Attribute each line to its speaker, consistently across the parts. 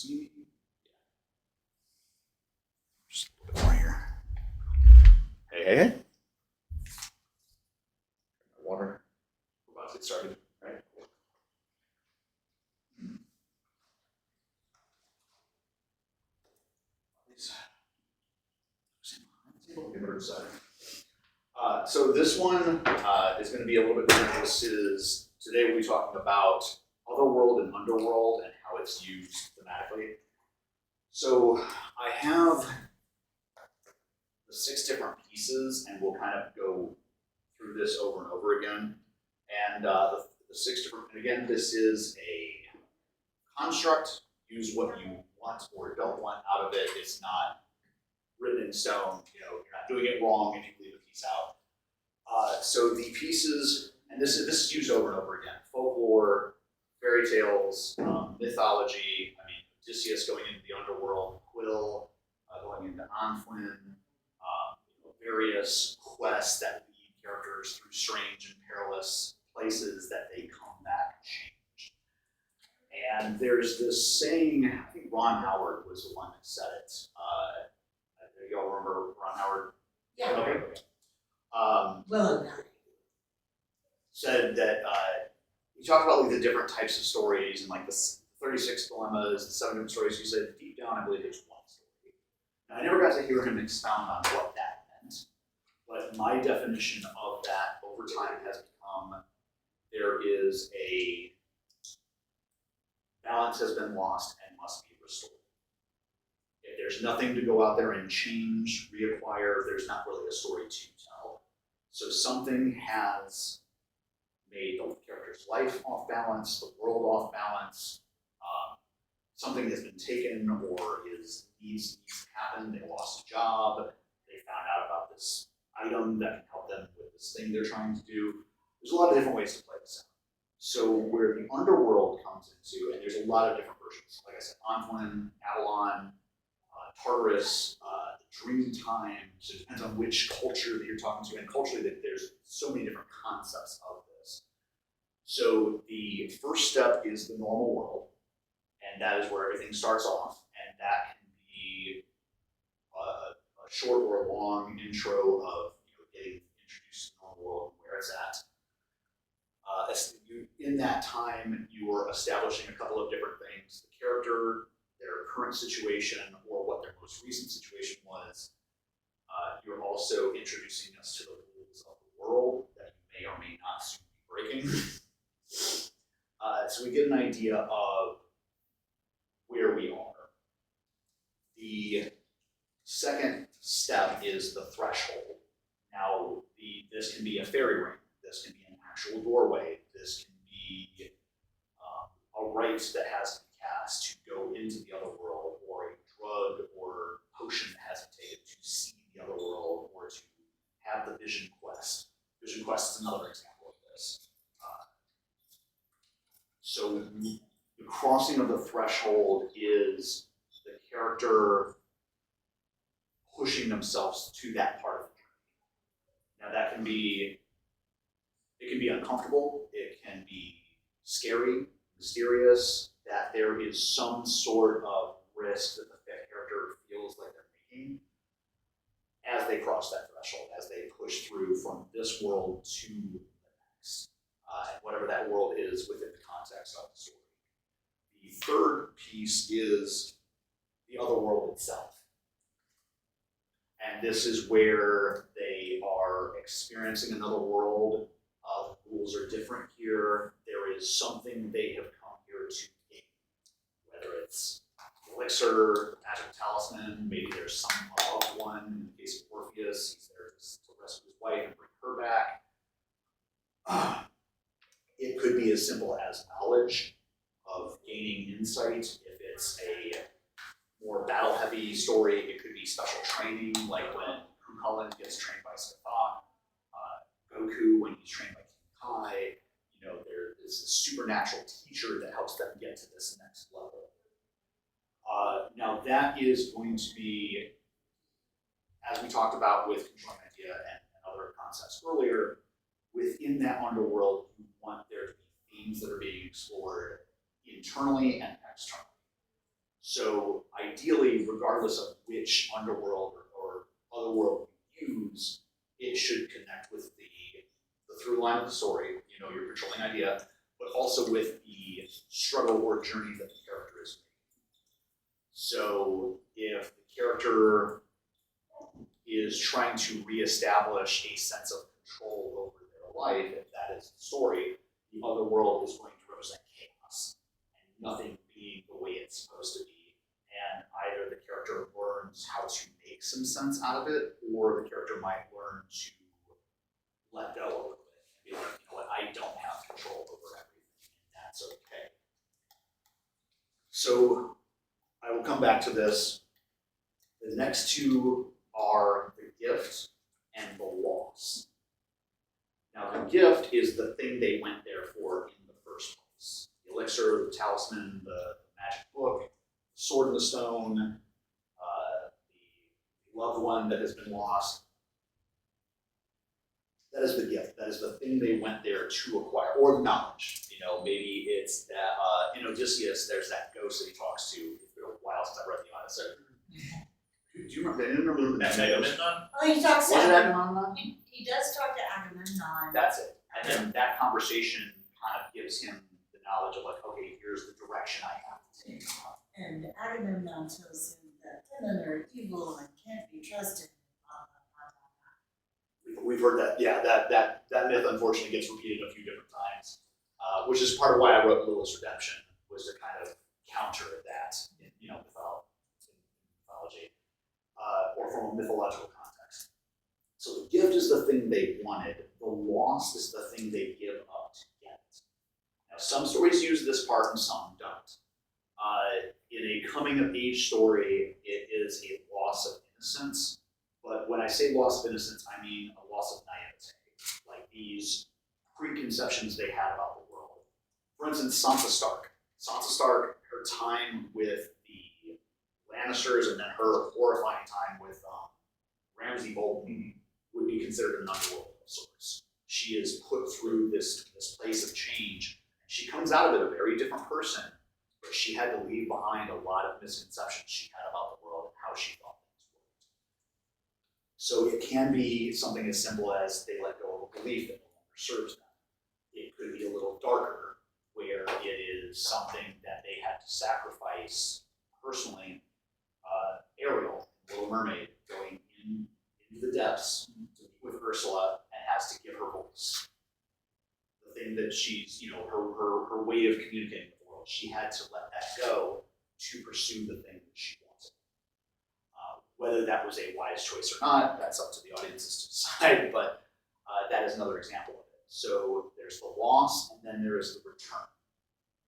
Speaker 1: see me? Just a little bit more here. Hey. Water. We're about to get started, right? So this one is going to be a little bit different. Today we'll be talking about Otherworld and Underworld and how it's used thematically. So I have the 6 different pieces, and we'll kind of go through this over and over again. And the 6 different, and again, this is a construct. Use what you want or don't want out of it. It's not written in stone. You're not doing it wrong if you leave a piece out. So the pieces, and this is used over and over again: folklore, fairy tales, mythology. I mean, Odysseus going into the underworld, Quill going into Anfwin, various quests that lead characters through strange and perilous places that they come back changed. And there's this saying, I think Ron Howard was the one that said it. Y'all remember Ron Howard?
Speaker 2: Yeah.
Speaker 1: Okay.
Speaker 2: Well,
Speaker 1: Said that he talked about like the different types of stories and like the 36 dilemmas, the 7 different stories. He said deep down, I believe there's one story. Now, I never got to hear him expound on what that meant, but my definition of that over time has become there is a balance has been lost and must be restored. If there's nothing to go out there and change, reacquire, there's not really a story to tell. So something has made the character's life off balance, the world off balance. Something has been taken or needs to happen. They lost a job. They found out about this item that can help them with this thing they're trying to do. There's a lot of different ways to play this out. So where the underworld comes into, and there's a lot of different versions. Like I said, Anfwin, Avalon, Tartarus, the Dream Time. So it depends on which culture that you're talking to, and culturally that there's so many different concepts of this. So the first step is the normal world, and that is where everything starts off, and that can be a short or a long intro of getting introduced to the normal world and where it's at. In that time, you are establishing a couple of different things: the character, their current situation, or what their most recent situation was. You're also introducing us to the rules of the world that you may or may not soon be breaking. So we get an idea of where we are. The second step is the threshold. Now, this can be a fairy ring. This can be an actual doorway. This can be a rite that has to be cast to go into the other world, or a drug or potion that has to be taken to see the other world, or to have the vision quest. Vision quest is another example of this. So the crossing of the threshold is the character pushing themselves to that part of the journey. Now that can be, it can be uncomfortable, it can be scary, mysterious, that there is some sort of risk that the character feels like they're making as they cross that threshold, as they push through from this world to the next, and whatever that world is within the context of the story. The third piece is the other world itself. And this is where they are experiencing another world. The rules are different here. There is something they have come here to gain. Whether it's elixir, magic talisman, maybe there's some loved one. In the case of Orpheus, he's there to rescue his wife and bring her back. It could be as simple as knowledge of gaining insight. If it's a more battle-heavy story, it could be special training, like when Cuchulainn gets trained by Scathach, Goku when he's trained by King Kai. There is a supernatural teacher that helps them get to this next level. Now that is going to be, as we talked about with Controlling Idea and other concepts earlier, within that underworld, you want there to be themes that are being explored internally and externally. So ideally, regardless of which underworld or otherworld you use, it should connect with the through line of the story, your controlling idea, but also with the struggle or journey that the character is making. So if the character is trying to reestablish a sense of control over their life, if that is the story, the other world is going to represent chaos and nothing being the way it's supposed to be. And either the character learns how to make some sense out of it, or the character might learn to let go a little bit and be like, you know what, I don't have control over everything, and that's okay. So I will come back to this. The next two are the gift and the loss. Now, the gift is the thing they went there for in the first place. The elixir, the talisman, the magic book, the sword in the stone, the loved one that has been lost. That is the gift. That is the thing they went there to acquire, or the knowledge. Maybe it's that in Odysseus, there's that ghost that he talks to. It's been a while since I read the Odyssey. Do you remember? I didn't remember the name.
Speaker 2: Oh, he talks to
Speaker 1: Was it
Speaker 2: Agamemnon.
Speaker 1: Agamemnon?
Speaker 2: He does talk to Agamemnon.
Speaker 1: That's it. And then that conversation kind of gives him the knowledge of like, okay, here's the direction I have to take.
Speaker 2: And Agamemnon tells him that women are evil and can't be trusted.
Speaker 1: We've heard that. Yeah, that myth unfortunately gets repeated a few different times, which is part of why I wrote Lilith's Redemption, was to kind of counter that in mythology, or from a mythological context. So the gift is the thing they wanted. The loss is the thing they give up to get it. Now, some stories use this part and some don't. In a coming-of-age story, it is a loss of innocence. But when I say loss of innocence, I mean a loss of naivete, like these preconceptions they had about the world. For instance, Sansa Stark. Sansa Stark, her time with the Lannisters and then her horrifying time with Ramsay Bolton would be considered an underworld of sorts. She is put through this place of change. She comes out of it a very different person, but she had to leave behind a lot of misconceptions she had about the world and how she thought things worked. So it can be something as simple as they let go of a belief that no longer serves them. It could be a little darker, where it is something that they had to sacrifice personally. Ariel, Little Mermaid, going into the depths to meet with Ursula and has to give her voice. The thing that she's, her way of communicating with the world, she had to let that go to pursue the thing that she wanted. Whether that was a wise choice or not, that's up to the audiences to decide, but that is another example of it. So there's the loss, and then there is the return.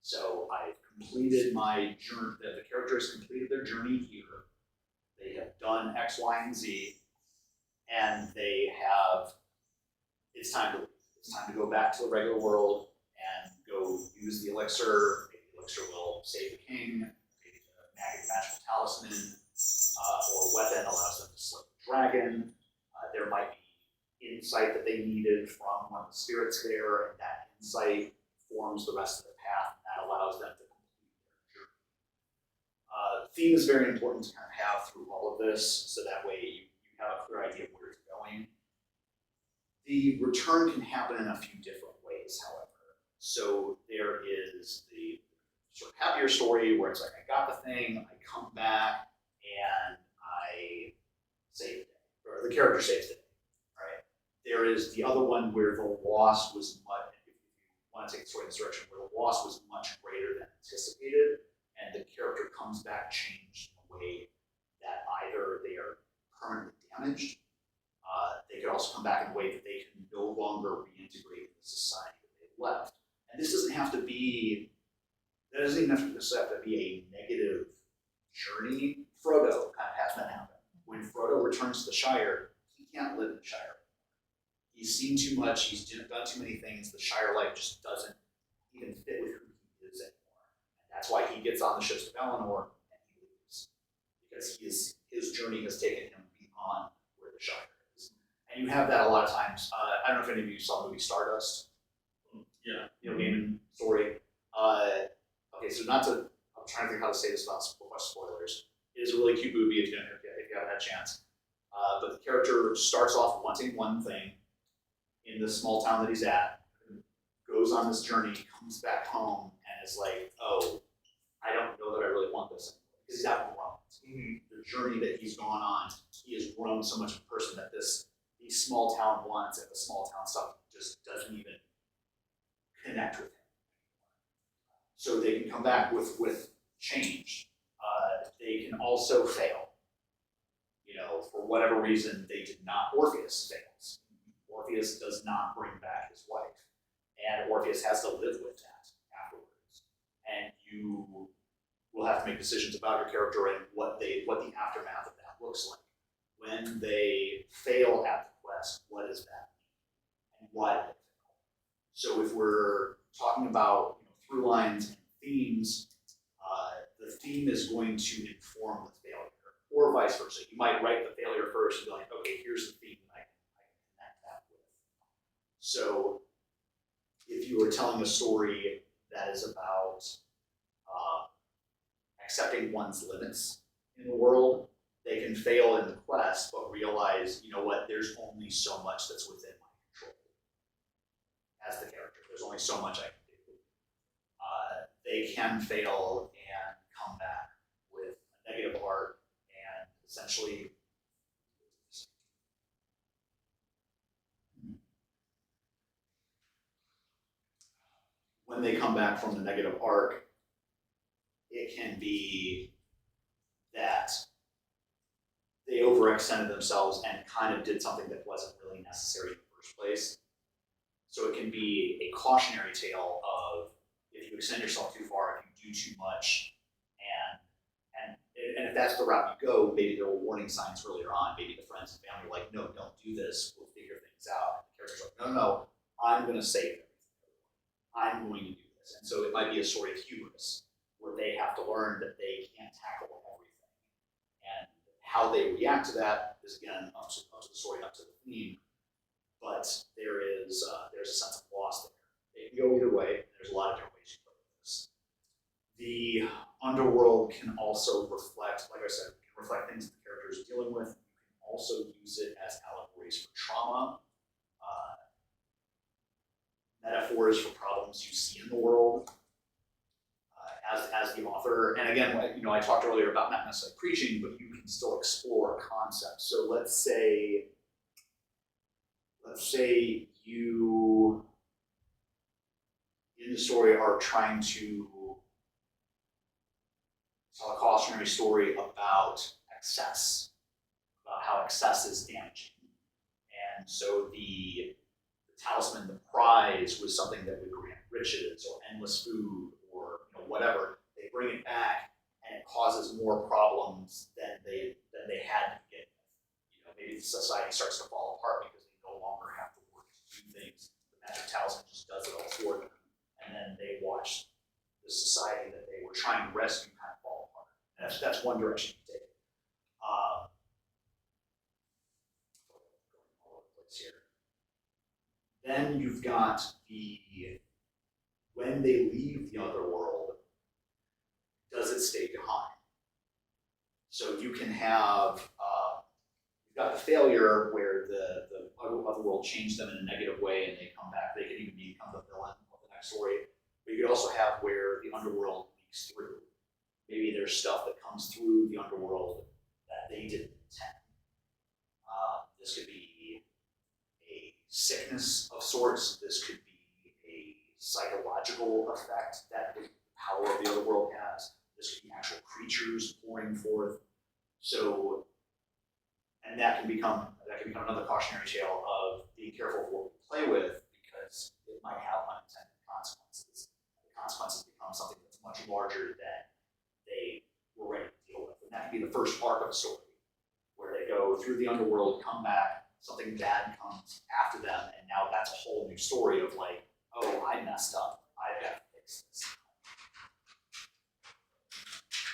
Speaker 1: So I've completed my journey, the character has completed their journey here. They have done X, Y, and Z, and it's time to leave. It's time to go back to the regular world and go use the elixir. Maybe the elixir will save the king. Maybe the magical talisman or weapon allows them to slay the dragon. There might be insight that they needed from one of the spirits there, and that insight forms the rest of the path, and that allows them to complete their journey. Theme is very important to kind of have through all of this, so that way you have a clear idea of where it's going. The return can happen in a few different ways, however. So there is the sort of happier story where it's like, I got the thing, I come back, and I save the day, or the character saves the day, right? There is the other one where the loss was much, if you want to take the story in this direction, where the loss was much greater than anticipated, and the character comes back changed in a way that either they are permanently damaged, they could also come back in a way that they can no longer reintegrate in the society that they left. And this doesn't have to be, that doesn't even have to be a negative journey. Frodo kind of has that happen. When Frodo returns to the Shire, he can't live in the Shire. He's seen too much, he's done too many things, the Shire life just doesn't even fit with who he is anymore. And that's why he gets on the ships of Valinor and he leaves. Because his journey has taken him beyond where the Shire is. And you have that a lot of times. I don't know if any of you saw the movie Stardust.
Speaker 3: Yeah.
Speaker 1: Neil Gaiman story. Okay, so not to I'm trying to think how to say this without spoilers. It is a really cute movie if you haven't had a chance. But the character starts off wanting one thing in the small town that he's at, goes on this journey, comes back home, and is like, oh, I don't know that I really want this anymore. Because he's outgrown. The journey that he's gone on, he has grown so much of a person that these small town wants and the small town stuff just doesn't even connect with him. So they can come back with change. They can also fail. You know, for whatever reason, they did not. Orpheus fails. Orpheus does not bring back his wife, and Orpheus has to live with that afterwards. And you will have to make decisions about your character and what the aftermath of that looks like. When they fail at the quest, what does that mean, and why did they fail? So if we're talking about through lines and themes, the theme is going to inform the failure, or vice versa. You might write the failure first and be like, okay, here's the theme that I can connect that with. So if you were telling a story that is about accepting one's limits in the world, they can fail in the quest, but realize, you know what, there's only so much that's within my control as the character. There's only so much I can do. They can fail and come back with a negative arc and essentially when they come back from the negative arc, it can be that they overextended themselves and kind of did something that wasn't really necessary in the first place. So it can be a cautionary tale of if you extend yourself too far, if you do too much, and if that's the route you go, maybe there were warning signs earlier on. Maybe the friends and family were like, no, don't do this. We'll figure things out. And the character's like, no, I'm going to save everything. I'm going to do this. And so it might be a story of hubris, where they have to learn that they can't tackle everything. And how they react to that is, again, up to the story, up to the theme. But there's a sense of loss there. It can go either way. There's a lot of different ways you play with this. The underworld can also reflect, like I said, it can reflect things that the character is dealing with. You can also use it as allegories for trauma, metaphors for problems you see in the world. As the author, and again, I talked earlier about not necessarily preaching, but you can still explore concepts. So let's say you in the story are trying to tell a cautionary story about excess, about how excess is damaging. And so the talisman, the prize, was something that would grant riches or endless food or whatever. They bring it back and it causes more problems than they had to begin with. Maybe the society starts to fall apart because they no longer have to work to do things. The magic talisman just does it all for them. And then they watch the society that they were trying to rescue kind of fall apart. And that's one direction you take it. Going all over the place here. Then you've got when they leave the other world, does it stay behind? So you can have, you've got the failure where the other world changed them in a negative way and they come back. They can even become the villain of the next story. But you could also have where the underworld leaks through. Maybe there's stuff that comes through the underworld that they didn't intend. This could be a sickness of sorts. This could be a psychological effect that the power of the other world has. This could be actual creatures pouring forth. So, and that can become another cautionary tale of being careful of what we play with because it might have unintended consequences. The consequences become something that's much larger than they were ready to deal with. And that can be the first arc of a story, where they go through the underworld, come back, something bad comes after them, and now that's a whole new story of like, oh, I messed up, I've got to fix this.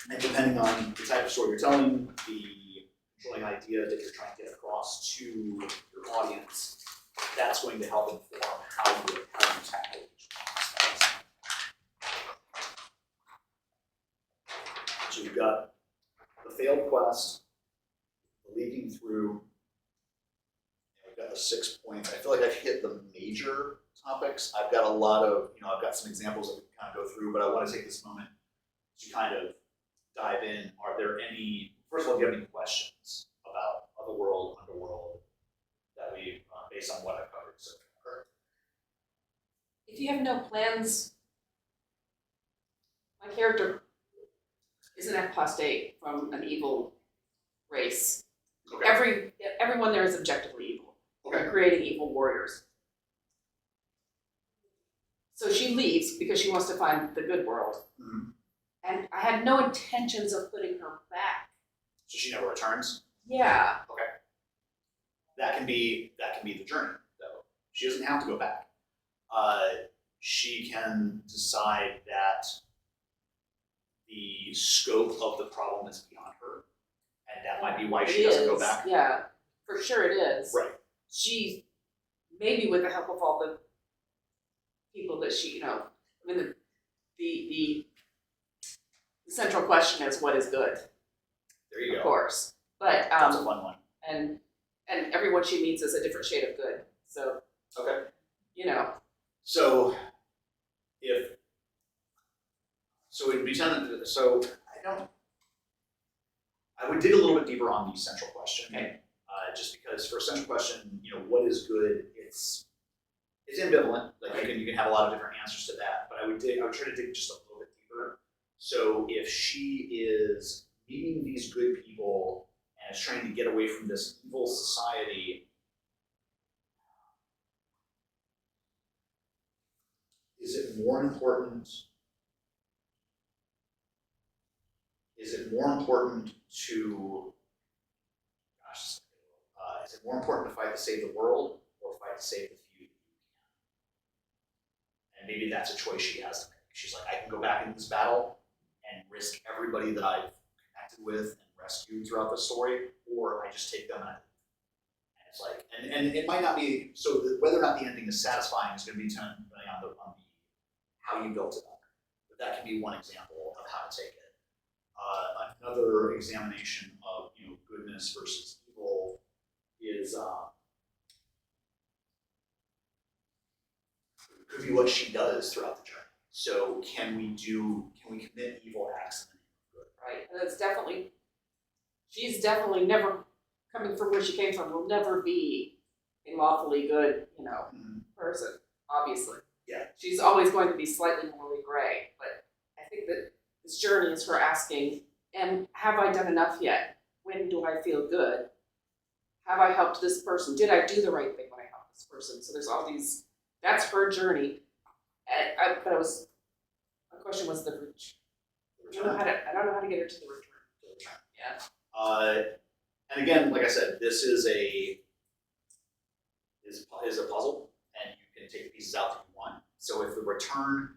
Speaker 1: And depending on the type of story you're telling, the controlling idea that you're trying to get across to your audience, that's going to help inform how you tackle each one. So you've got the failed quest, the leaking through, and we've got the 6 points. I feel like I've hit the major topics. I've got a lot of, I've got some examples that we can kind of go through, but I want to take this moment to kind of dive in. Are there any, first of all, do you have any questions about Otherworld, Underworld, that we, based on what I've covered so far?
Speaker 3: If you have no plans, my character is an apostate from an evil race.
Speaker 1: Okay.
Speaker 3: Everyone there is objectively evil.
Speaker 1: Okay.
Speaker 3: They're creating evil warriors. So she leaves because she wants to find the good world.
Speaker 1: Mm-hmm.
Speaker 3: And I had no intentions of putting her back.
Speaker 1: So she never returns?
Speaker 3: Yeah.
Speaker 1: Okay. That can be the journey, though. She doesn't have to go back. She can decide that the scope of the problem is beyond her, and that might be why she doesn't go back.
Speaker 3: Yeah, for sure it is.
Speaker 1: Right.
Speaker 3: She, maybe with the help of all the people that she, I mean, the central question is what is good,
Speaker 1: There you
Speaker 3: of
Speaker 1: go.
Speaker 3: course. But
Speaker 1: That's a fun one.
Speaker 3: and everyone she meets is a different shade of good. So
Speaker 1: Okay. So it'd be I would dig a little bit deeper on the central question.
Speaker 3: Okay.
Speaker 1: Just because for a central question, what is good, it's ambivalent. Like you can have a lot of different answers to that, but I would try to dig just a little bit deeper. So if she is meeting these good people and is trying to get away from this evil society, is it more important to, is it more important to fight to save the world or fight to save the few that you can? And maybe that's a choice she has to make. She's like, I can go back into this battle and risk everybody that I've connected with and rescued throughout the story, or I just take them and it's like, and it might not be, so whether or not the ending is satisfying is going to be depending on the how you built it up. But that can be one example of how to take it. Another examination of goodness versus evil is could be what she does throughout the journey. So can we commit evil acts in the name of good?
Speaker 3: right, and she's definitely never coming from where she came from. Will never be a lawfully good, person. Obviously.
Speaker 1: Yeah.
Speaker 3: She's always going to be slightly morally gray, but I think that this journey is her asking, and have I done enough yet? When do I feel good? Have I helped this person? Did I do the right thing when I helped this person? So there's all these, that's her journey. And my question was the reach. I don't know how to get her to the return. Yeah.
Speaker 1: And again, like I said, this is a puzzle, and you can take the pieces out that you want. So if the return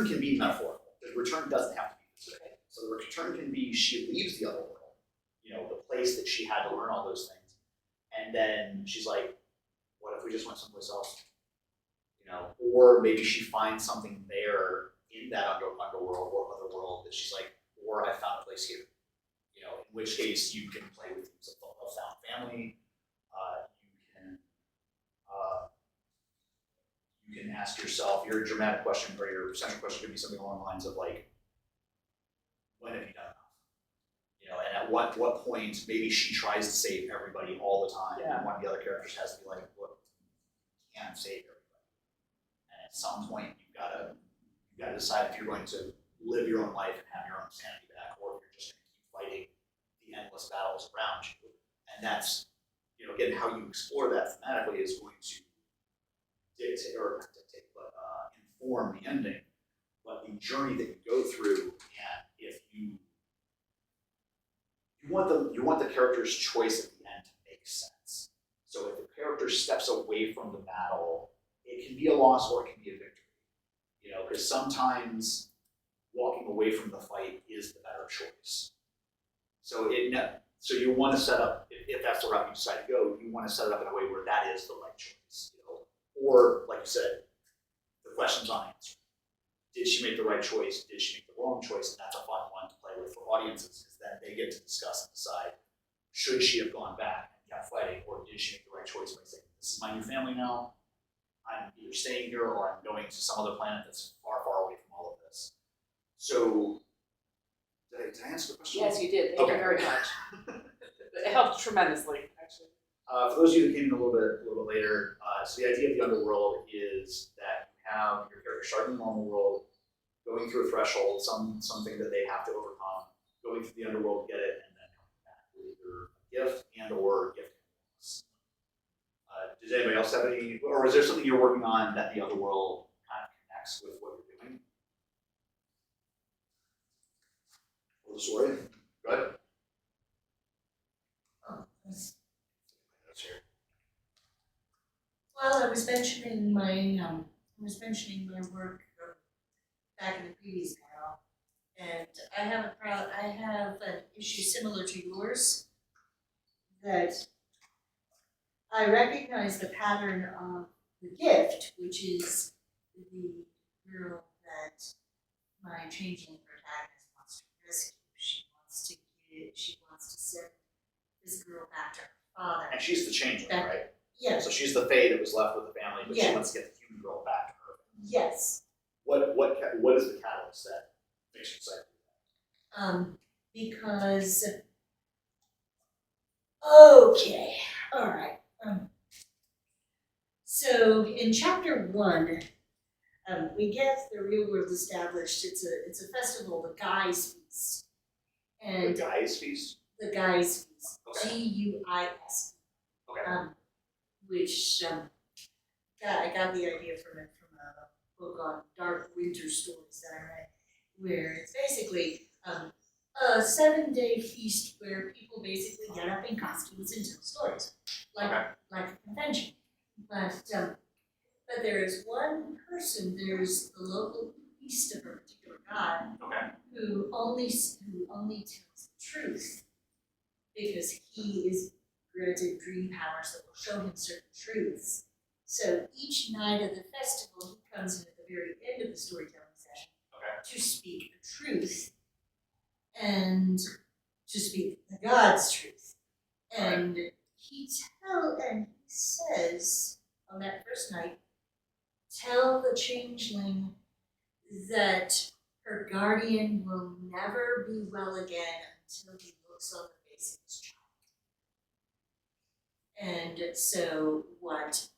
Speaker 1: can be metaphorical. The return doesn't have to be physical.
Speaker 3: Okay.
Speaker 1: So the return can be she leaves the other world, the place that she had to learn all those things, and then she's like, what if we just went someplace else? Or maybe she finds something there in that underworld or other world that she's like, or I found a place here. In which case you can play with things of found family. You can ask yourself, your dramatic question or your central question could be something along the lines of like, when have you done enough? And at what point maybe she tries to save everybody all the time,
Speaker 3: Yeah.
Speaker 1: and one of the other characters has to be like, look, you can't save everybody. And at some point you've got to decide if you're going to live your own life and have your own sanity back, or if you're just going to keep fighting the endless battles around you. And that's, again, how you explore that thematically is going to dictate, or not dictate, but inform the ending. But the journey that you go through, and if you want the character's choice at the end to make sense. So if the character steps away from the battle, it can be a loss or it can be a victory. Because sometimes walking away from the fight is the better choice. So you want to set up, if that's the route you decide to go, you want to set it up in a way where that is the right choice. Or like you said, the question's unanswered. did she make the right choice? Did she make the wrong choice? And that's a fun one to play with for audiences, because then they get to discuss and decide, should she have gone back and kept fighting, or did she make the right choice by saying, this is my new family now, I'm either staying here or I'm going to some other planet that's far, far away from all of this. So, did I answer the question?
Speaker 3: Yes, you did, thank you
Speaker 1: Okay.
Speaker 3: very much. It helped tremendously, actually.
Speaker 1: For those of you that came in a little bit later, so the idea of the underworld is that you have your character starting in the normal world, going through a threshold, something that they have to overcome, going through the underworld to get it, and then coming back with either a gift and or gift. Does anybody else have any, or is there something you're working on that the otherworld kind of connects with what you're doing? Or the story? Go ahead.
Speaker 2: Oh, that's-
Speaker 1: That's here.
Speaker 2: Well, I was mentioning my work back in the previous panel, and I have an issue similar to yours, that I recognize the pattern of the gift, which is the girl that my changeling protagonist wants to rescue. She wants to send this girl back to her father.
Speaker 1: And she's the changeling,
Speaker 2: Back-
Speaker 1: right?
Speaker 2: Yes,
Speaker 1: So she's the fae that was left with the family, but she
Speaker 2: Yeah.
Speaker 1: wants to get the human girl back to her.
Speaker 2: yes.
Speaker 1: What is the catalyst that makes you excited?
Speaker 2: Because, okay, all right. So in chapter 1, we get the real world established. It's a festival, the Guys Feast, and
Speaker 1: The Guy's Feast?
Speaker 2: the Guys Feast,
Speaker 1: Okay.
Speaker 2: Guis,
Speaker 1: Okay.
Speaker 2: which I got the idea from a book on dark winter stories that I read, where it's basically a 7-day feast where people basically get up in costumes and tell stories, like a convention. But there is one person, there's the local priest of a particular god,
Speaker 1: Okay.
Speaker 2: who only tells the truth, because he is granted dream powers that will show him certain truths. So each night of the festival, he comes in at the very end of the storytelling session
Speaker 1: Okay.
Speaker 2: to speak the truth, and to speak the God's truth. And he says on that first night, tell the changeling that her guardian will never be well again until he looks on the face of his child. And so what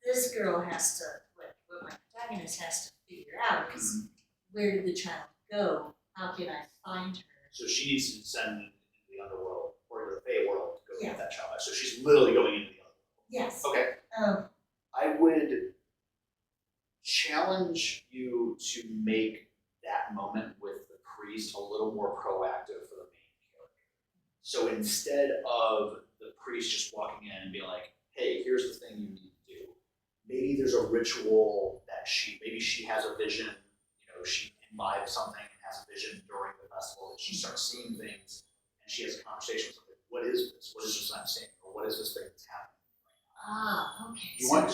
Speaker 2: this girl has to, what my protagonist has to figure out is, where did the child go? How can I find her?
Speaker 1: So she needs to descend into the underworld or to the Fey world to go
Speaker 2: Yeah.
Speaker 1: get that child. So she's literally going into the underworld.
Speaker 2: Yes.
Speaker 1: Okay. I would challenge you to make that moment with the priest a little more proactive for the main character. So instead of the priest just walking in and being like, hey, here's the thing you need to do, maybe there's a ritual that maybe she has a vision, she imbibes something and has a vision during the festival that she starts seeing things and she has a conversation with something. What is this? What is this I'm seeing? Or what is this thing that's happening?
Speaker 2: Okay.
Speaker 1: You want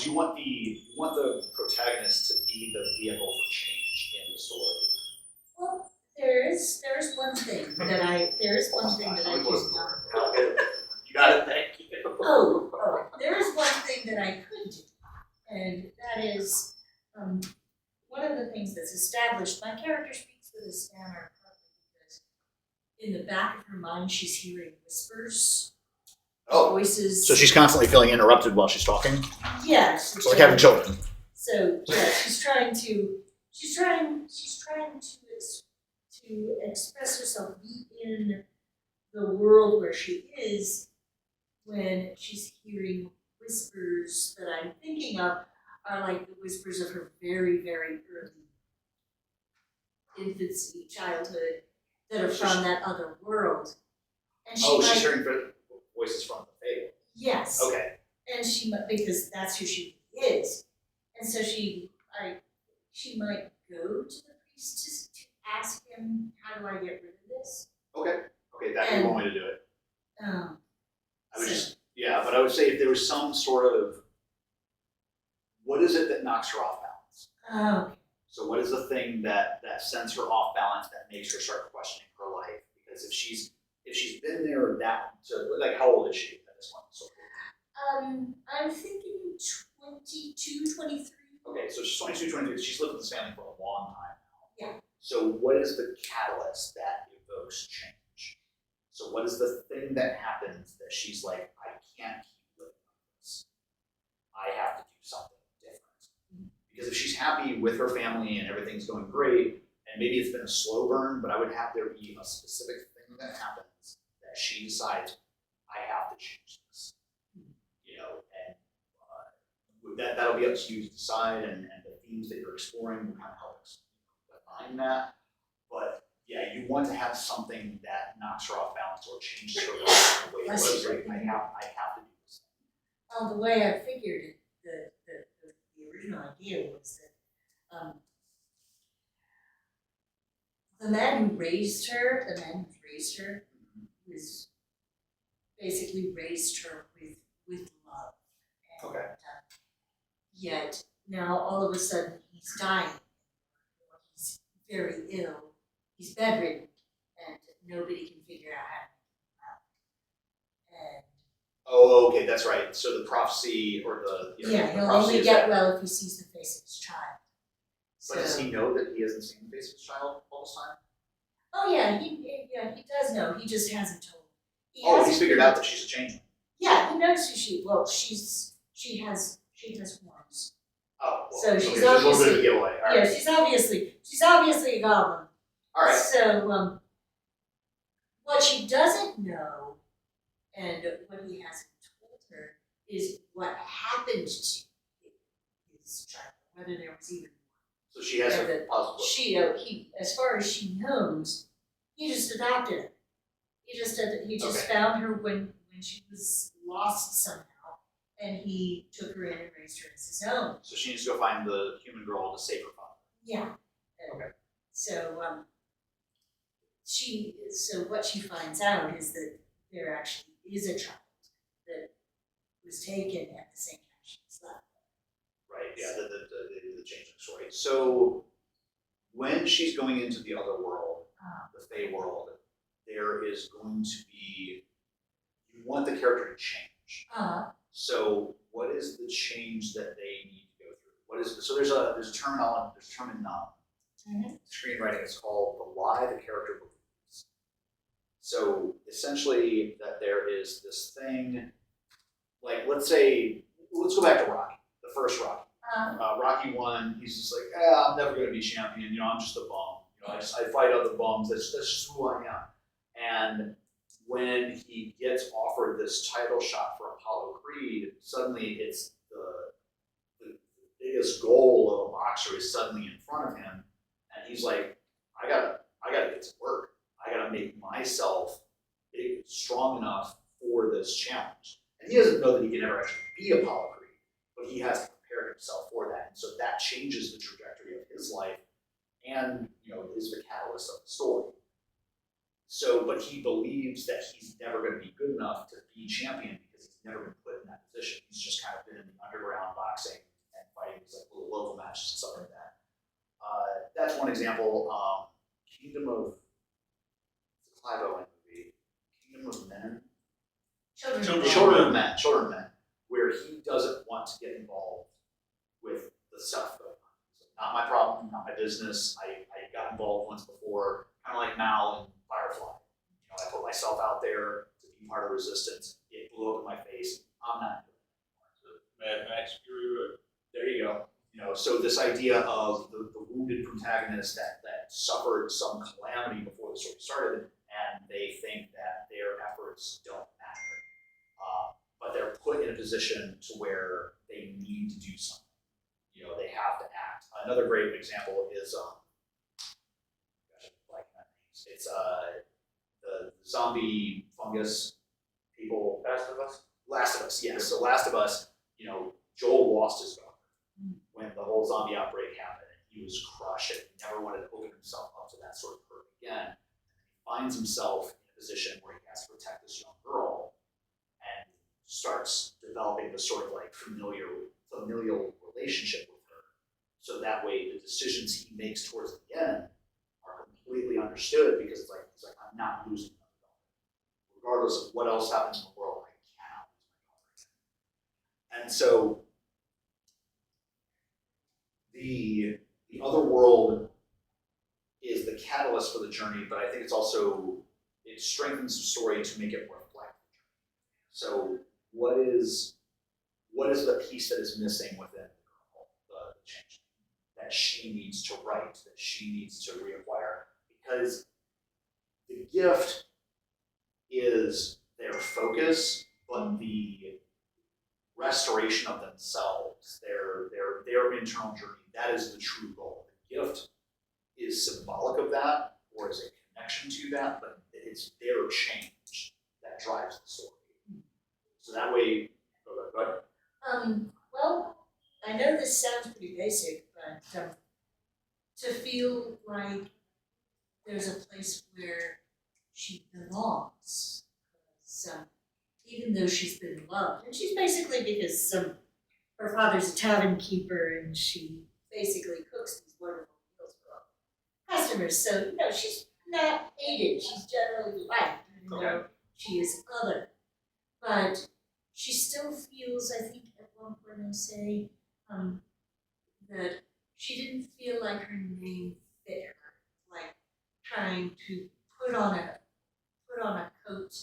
Speaker 1: the protagonist to be the vehicle for change in the story.
Speaker 2: Well, there is one thing that I do know.
Speaker 1: You got it, thank you.
Speaker 2: There is one thing that I could do, and that is, one of the things that's established, my character speaks with a stammer partly because in the back of her mind she's hearing whispers, voices.
Speaker 1: So she's constantly feeling interrupted while she's talking?
Speaker 2: Yes.
Speaker 1: It's like having children.
Speaker 2: So yeah, she's trying to express herself, be in the world where she is, when she's hearing whispers that I'm thinking of are like the whispers of her very, very early infancy, childhood, that are from that other world. And
Speaker 1: She's hearing voices from the Fey.
Speaker 2: Yes.
Speaker 1: Okay.
Speaker 2: And because that's who she is. And so she might go to the priest to ask him, how do I get rid of this?
Speaker 1: Okay, that'd be one way to do it.
Speaker 2: So-
Speaker 1: But I would say if there was some sort of, what is it that knocks her off balance? So what is the thing that sends her off balance, that makes her start questioning her life? Because if she's been there like, how old is she at this point? So,
Speaker 2: I'm thinking 22, 23.
Speaker 1: okay, so she's 22, 23. She's lived with this family for a long time now.
Speaker 2: Yeah.
Speaker 1: So what is the catalyst that evokes change? So what is the thing that happens that she's like, I can't keep living like this. I have to do something different. Because if she's happy with her family and everything's going great, and maybe it's been a slow burn, but I would have there be a specific thing that happens that she decides, I have to change this. You know, and that'll be up to you to decide, and the themes that you're exploring will kind of help us define that. But yeah, you want to have something that knocks her off balance or changes her life in a way where it's like, I have to do this.
Speaker 2: The way I figured it, the original idea was that the man who raised her, was basically raised her with love. And,
Speaker 1: Okay.
Speaker 2: Yet now all of a sudden he's dying. He's very ill. He's bedridden, and nobody can figure out how to make him well. And
Speaker 1: Oh, okay, that's right. So the prophecy or the
Speaker 2: yeah,
Speaker 1: the
Speaker 2: he'll
Speaker 1: prophecy
Speaker 2: only
Speaker 1: is
Speaker 2: get
Speaker 1: that,
Speaker 2: well if he sees the face of his child.
Speaker 1: but does he know that he hasn't seen the face of his child all this time?
Speaker 2: Oh yeah, he does know. He just hasn't told.
Speaker 1: He's figured out that she's a changeling.
Speaker 2: Yeah, he knows who she. Well, she has horns.
Speaker 1: Oh, well,
Speaker 2: So she's
Speaker 1: okay, there's a little bit of a
Speaker 2: obviously-
Speaker 1: giveaway. All right.
Speaker 2: Yeah, she's obviously a goblin.
Speaker 1: All right.
Speaker 2: So what she doesn't know, and what he hasn't told her, is what happened to his child. Whether there was even
Speaker 1: So she has
Speaker 2: Yeah,
Speaker 1: a puzzle.
Speaker 2: he, as far as she knows, he just adopted her. He just
Speaker 1: Okay.
Speaker 2: found her when she was lost somehow, and he took her in and raised her as his own.
Speaker 1: So she needs to go find the human girl to save her father.
Speaker 2: Yeah.
Speaker 1: Okay.
Speaker 2: So so what she finds out is that there actually is a child that was taken at the same time she was left.
Speaker 1: Right. Yeah. The changeling story. So when she's going into the other world, the Fey world, there is going to be, you want the character to change. So what is the change that they need to go through? What is so there's a terminology, there's a term in screenwriting. It's called the lie the character believes. So essentially, that there is this thing, like let's go back to Rocky, the first Rocky. Rocky 1, he's just like, I'm never going to be champion. You know, I'm just a bum. You know, I fight other bums. That's just who I am. And when he gets offered this title shot for Apollo Creed, suddenly it's the biggest goal of a boxer is suddenly in front of him, and he's like, I gotta get to work. I gotta make myself strong enough for this challenge. And he doesn't know that he can ever actually be Apollo Creed, but he has to prepare himself for that. And so that changes the trajectory of his life, and is the catalyst of the story. So, but he believes that he's never going to be good enough to be champion because he's never been put in that position. He's just kind of been in the underground boxing and fighting these like little local matches and stuff like that. That's one example. Kingdom of, it's a Clive Owen movie. Kingdom of Men. Children of Men, where he doesn't want to get involved with the stuff going on. It's like, not my problem, not my business. I got involved once before, kind of like Mal and Firefly. I put myself out there to be part of the resistance. It blew up in my face. I'm not doing it anymore.
Speaker 4: Mad Max Fury Road.
Speaker 1: There you go. So this idea of the wounded protagonist that suffered some calamity before the story started, and they think that their efforts don't matter. But they're put in a position to where they need to do something. They have to act. Another great example is, it's the zombie fungus people. Last of Us, yes. So Last of Us, Joel lost his daughter when the whole zombie outbreak happened, and he was crushed and he never wanted to open himself up to that sort of hurt again. He finds himself in a position where he has to protect this young girl and starts developing this sort of like familial relationship with her. So that way the decisions he makes towards the end are completely understood because it's like, I'm not losing my daughter. Regardless of what else happens in the world, I cannot lose my daughter. And so the other world is the catalyst for the journey, but I think it's also, it strengthens the story to make it reflect the journey. So what is the piece that is missing within the change that she needs to write, that she needs to reacquire? Because the gift is their focus, but the restoration of themselves, their internal journey, that is the true goal. The gift is symbolic of that, or is a connection to that, but it's their change that drives the story. So that way, go ahead.
Speaker 2: Well, I know this sounds pretty basic, but to feel like there's a place where she belongs. So even though she's been loved, and she's basically because her father's a tavern keeper, and she basically cooks these wonderful meals for all customers. So she's not hated; she's generally liked, even though she is other. But she still feels, I think, at one point I say that she didn't feel like her name fit her, like trying to put on a coat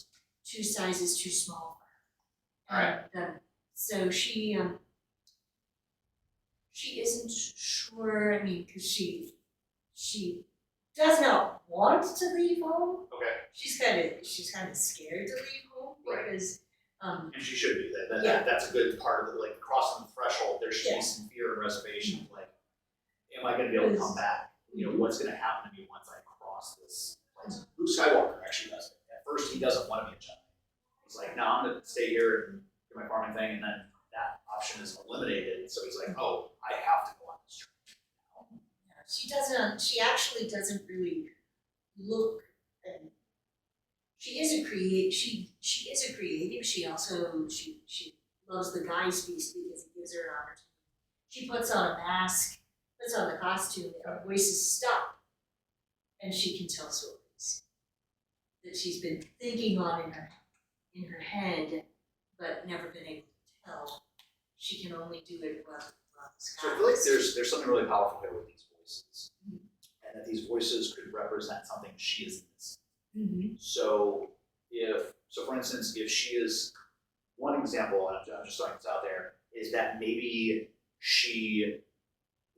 Speaker 2: 2 sizes too small for her. And so she isn't sure. I mean, because she does not want to leave home.
Speaker 1: Okay.
Speaker 2: She's kind of scared to leave home because.
Speaker 1: And she should be.
Speaker 2: Yeah.
Speaker 1: That's a good part of it. Like crossing the threshold, there should be some fear and reservation. Like, am I going to be able to come back? What's going to happen to me once I cross this place? Luke Skywalker actually does it. At first, he doesn't want to be a Jedi. He's like, no, I'm going to stay here and do my farming thing, and then that option is eliminated. So he's like, oh, I have to go on this journey.
Speaker 2: She doesn't. She actually doesn't really look. And she is a creative. She is a creative. She also she loves the guy's feast because it gives her an opportunity. She puts on a mask, puts on the costume, and her voices stop, and she can tell stories that she's been thinking on in her head, but never been able to tell. She can only do it while the sky.
Speaker 1: So I feel like there's something really powerful there with these voices, and that these voices could represent something she is missing.
Speaker 2: Mm-hmm.
Speaker 1: So for instance, if she is, one example, and I'm just throwing this out there, is that maybe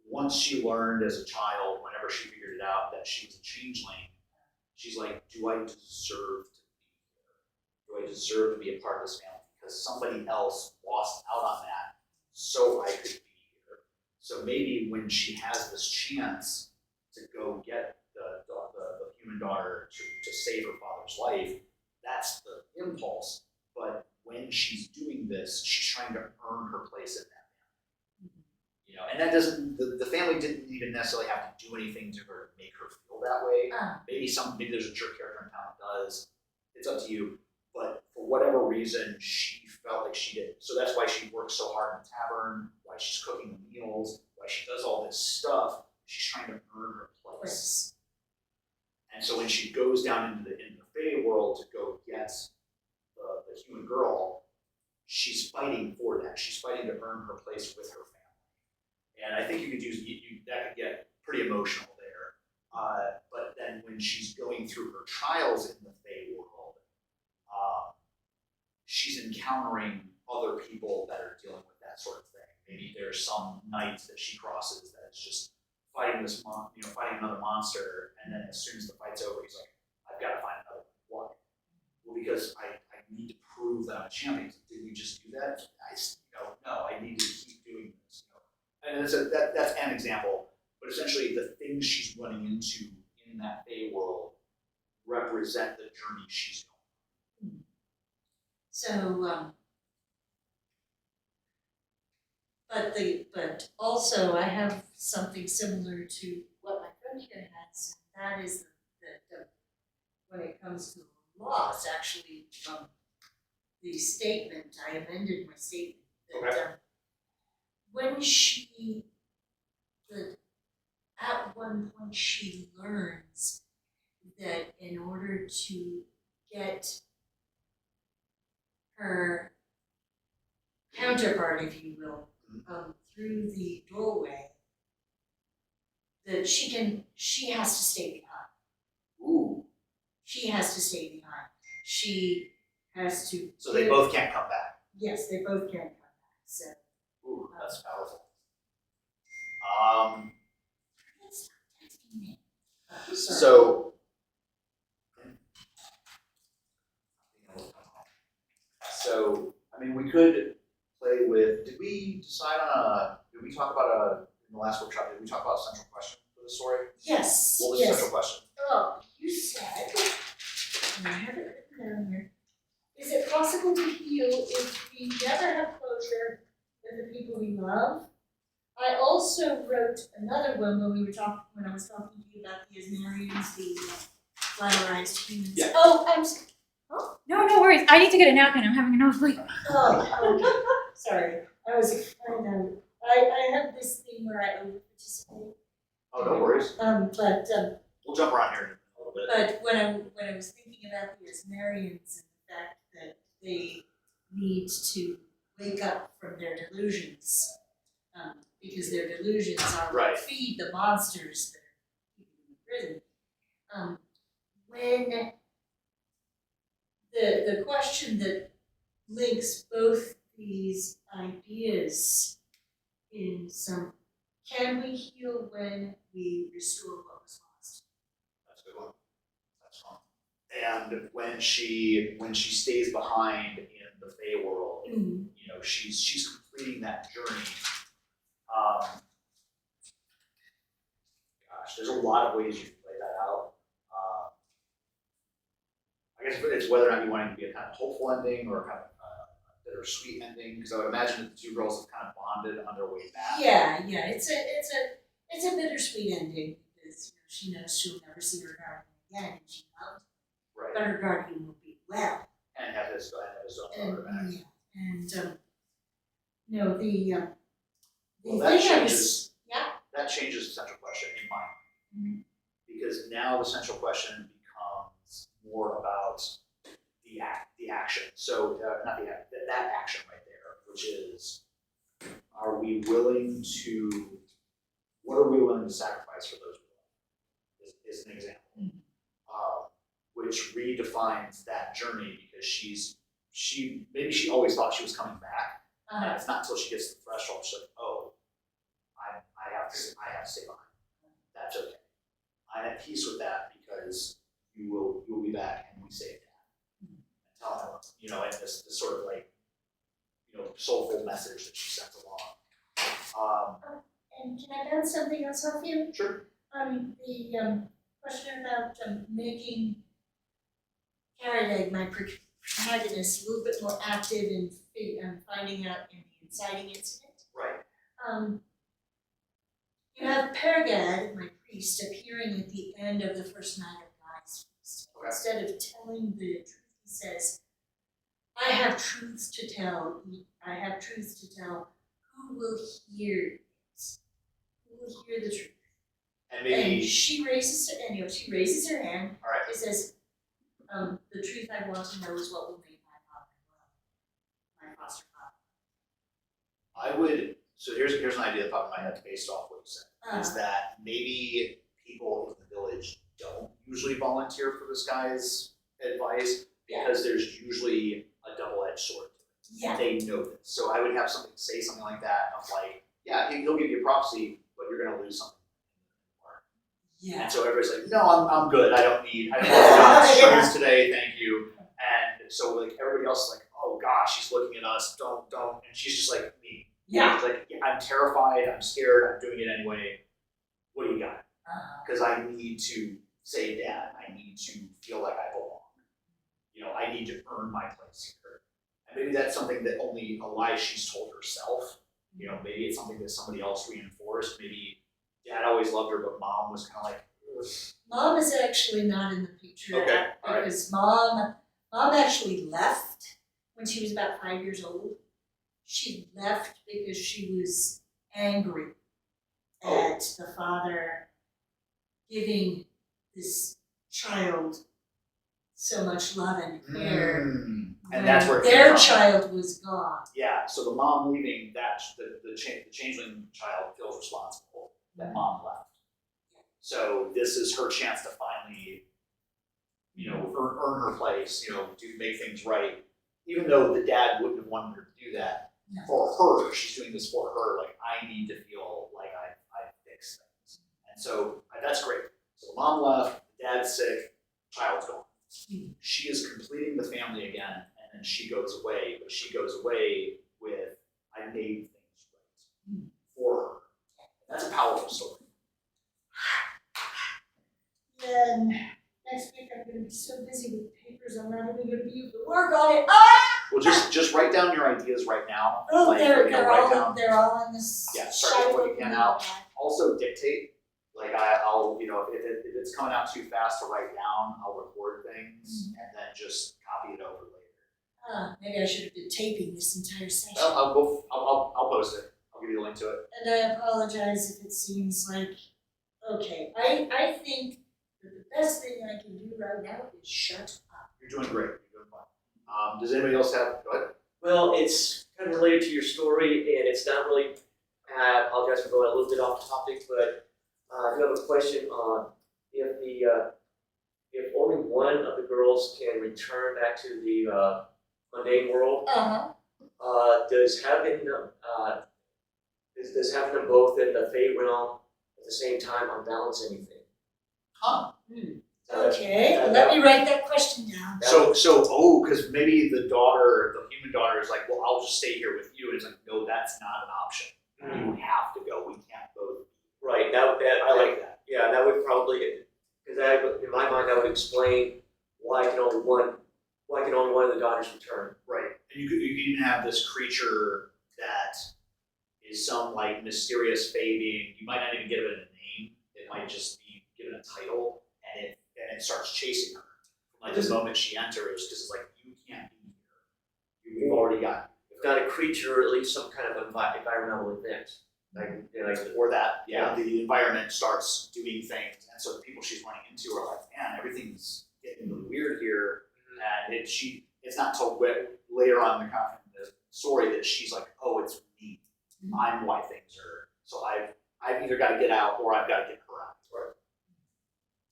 Speaker 1: once she learned as a child, whenever she figured it out that she was a changeling, she's like, do I deserve to be here? Do I deserve to be a part of this family? Because somebody else lost out on that, so I could be here. So maybe when she has this chance to go get the human daughter to save her father's life, that's the impulse. But when she's doing this, she's trying to earn her place in that family. And that doesn't, the family didn't even necessarily have to do anything to her to make her feel that way. Maybe there's a jerk character in town that does. It's up to you. But for whatever reason, she felt like she did. So that's why she works so hard in the tavern, why she's cooking the meals, why she does all this stuff. She's trying to earn her place. And so when she goes down into the Fae world to go get the human girl, she's fighting for that. She's fighting to earn her place with her family. And I think you could that could get pretty emotional there. But then when she's going through her trials in the Fae world, she's encountering other people that are dealing with that sort of thing. Maybe there's some knight that she crosses that is just fighting fighting another monster, and then as soon as the fight's over, he's like, I've got to find another one. Why? Well, because I need to prove that I'm a champion. Did we just do that? No, I need to keep doing this. And that's an example, but essentially the things she's running into in that Fae world represent the journey she's going.
Speaker 2: So, but also I have something similar to what my friend here has, and that is that when it comes to the law, it's actually the statement, I amended my statement, that when she that at one point she learns that in order to get her counterpart, if you will, through the doorway, that she has to stay behind.
Speaker 1: Ooh,
Speaker 2: She has to stay behind. She has to.
Speaker 1: so they both can't come back.
Speaker 2: Yes, they both can't come back. So.
Speaker 1: Ooh, that's powerful.
Speaker 2: That's texting me. Sorry.
Speaker 1: So. So, I mean, we could play with, did we decide on did we talk about in the last workshop, did we talk about a central question for the story?
Speaker 2: Yes.
Speaker 1: What was the
Speaker 2: yes.
Speaker 1: central question?
Speaker 2: Oh, you said, and I have it written down here. Is it possible to heal if we never have closure with the people we love? I also wrote another one when I was talking to you about the Asmarians, the flatterized humans.
Speaker 1: Yeah.
Speaker 2: Oh, I'm sorry.
Speaker 4: No worries. I need to get a napkin. I'm having a nosebleed.
Speaker 2: Oh, okay. Sorry. I have this thing where I over participate.
Speaker 1: Oh, no worries.
Speaker 2: But
Speaker 1: We'll jump around here in a little bit.
Speaker 2: But when I was thinking about the Asmarians and the fact that they need to wake up from their delusions, because their delusions are
Speaker 1: Right.
Speaker 2: what feed the monsters that are keeping them in prison. When the question that links both these ideas in some, can we heal when we restore what was lost?
Speaker 1: That's a good one. That's fun. And when she stays behind in the Fey world, you know, she's completing that journey. Gosh, there's a lot of ways you can play that out. I guess it's whether or not you want it to be a kind of hopeful ending or kind of a bittersweet ending, because I would imagine that the two girls have kind of bonded on their way back.
Speaker 2: Yeah, it's a bittersweet ending because she knows she'll never see her guardian again, and she loves him,
Speaker 1: Right.
Speaker 2: but her guardian will be well.
Speaker 1: And have his own
Speaker 2: And
Speaker 1: other back.
Speaker 2: The
Speaker 1: Well, that
Speaker 2: thing I
Speaker 1: changes.
Speaker 2: was, yeah.
Speaker 1: That changes the central question in mind.
Speaker 2: Mhm.
Speaker 1: Because now the central question becomes more about the action. So not the act, that action right there, which is, what are we willing to sacrifice for those we love? Is an example. Which redefines that journey because maybe she always thought she was coming back. And it's not until she gets to the threshold she's like, oh, I have to stay behind. That's okay. I'm at peace with that because you will be back and we saved that. And tell her, you know, and this sort of like, you know, soulful message that she sends along.
Speaker 2: And can I bounce something else off you?
Speaker 1: Sure.
Speaker 2: The question about making Carradeg, my protagonist, a little bit more active in finding out in the inciting incident.
Speaker 1: Right.
Speaker 2: You have Pergad, my priest, appearing at the end of the first night of Guy's feast.
Speaker 1: Okay.
Speaker 2: Instead of telling the truth, he says, I have truths to tell. I have truths to tell. Who will hear it? Who will hear the truth?
Speaker 1: And maybe
Speaker 2: And she raises her hand.
Speaker 1: all right.
Speaker 2: She says, the truth I want to know is what will make my father well, my foster father.
Speaker 1: So here's an idea that popped in my head based off what you said. Is that maybe people in the village don't usually volunteer for this guy's advice because there's usually a double-edged sword to it.
Speaker 2: Yeah.
Speaker 1: They know this. So I would have say something like that of like, yeah, he'll give you prophecy, but you're gonna lose something.
Speaker 2: Yeah.
Speaker 1: And so everybody's like, no, I'm good. I don't need God's truths today, thank you. And so like everybody else is like, oh gosh, she's looking at us, don't. And she's just like me.
Speaker 2: Yeah.
Speaker 1: She's like, yeah, I'm terrified, I'm scared, I'm doing it anyway. What do you got? Because I need to save Dad. I need to feel like I belong. You know, I need to earn my place here. And maybe that's something that only a lie she's told herself. You know, maybe it's something that somebody else reinforced. Maybe Dad always loved her, but Mom was kind of like, ugh.
Speaker 2: Mom is actually not in the picture
Speaker 1: Okay, all right.
Speaker 2: because Mom actually left when she was about 5 years old. She left because she was angry that the father giving this child so much love and care
Speaker 1: And that's where it came
Speaker 2: their
Speaker 1: from.
Speaker 2: child was gone.
Speaker 1: Yeah, so the mom leaving, that the changeling child feels responsible that mom left. So this is her chance to finally, earn her place, make things right. Even though the dad wouldn't have wanted her to do that,
Speaker 2: No.
Speaker 1: for her, she's doing this for her. Like, I need to feel like I fixed things, and so that's great. So the mom left, the dad's sick, child's gone. She is completing the family again, and then she goes away. But she goes away with, I made things right for her. And that's a powerful story.
Speaker 2: Then next week I'm gonna be so busy with papers, I'm not even gonna be able to work on it. Ah!
Speaker 1: Well, just write down your ideas right now.
Speaker 2: Oh,
Speaker 1: Like,
Speaker 2: they're
Speaker 1: write down.
Speaker 2: all in this.
Speaker 1: Yeah, start with what you can out. Also dictate. Like I'll if it's coming out too fast to write down, I'll record things and then just copy it over later.
Speaker 2: Maybe I should have been taping this entire session.
Speaker 1: Well, I'll post it. I'll give you a link to it.
Speaker 2: And I apologize if it seems like, okay, I think that the best thing I can do right now is shut up.
Speaker 1: You're doing great. You're doing fine. Does anybody else have? Go ahead.
Speaker 5: Well, it's kind of related to your story, and it's not really. I apologize for going a little bit off topic, but I do have a question on if only one of the girls can return back to the mundane world. Does having them both in the Fey realm at the same time unbalance anything?
Speaker 2: Okay, let me write that question down.
Speaker 1: Because maybe the human daughter is like, well, I'll just stay here with you. And it's like, no, that's not an option. You have to go. We can't both.
Speaker 5: Right.
Speaker 1: I like that.
Speaker 5: Yeah, that would probably, because in my mind that would explain why can only one of the daughters return.
Speaker 1: Right. And you could even have this creature that is some like mysterious fey being. You might not even give it a name. It might just be given a title, and it starts chasing her. Like the moment she enters, because it's like, you can't be here. You've already got.
Speaker 5: If not a creature, at least some kind of environmental event.
Speaker 1: Or that, the environment starts doing things, and so the people she's running into are like, man, everything's getting really weird here, and it's not till later on in the story that she's like, oh, it's me, I'm why things are, so I've either got to get out or I've got to get her out. Right.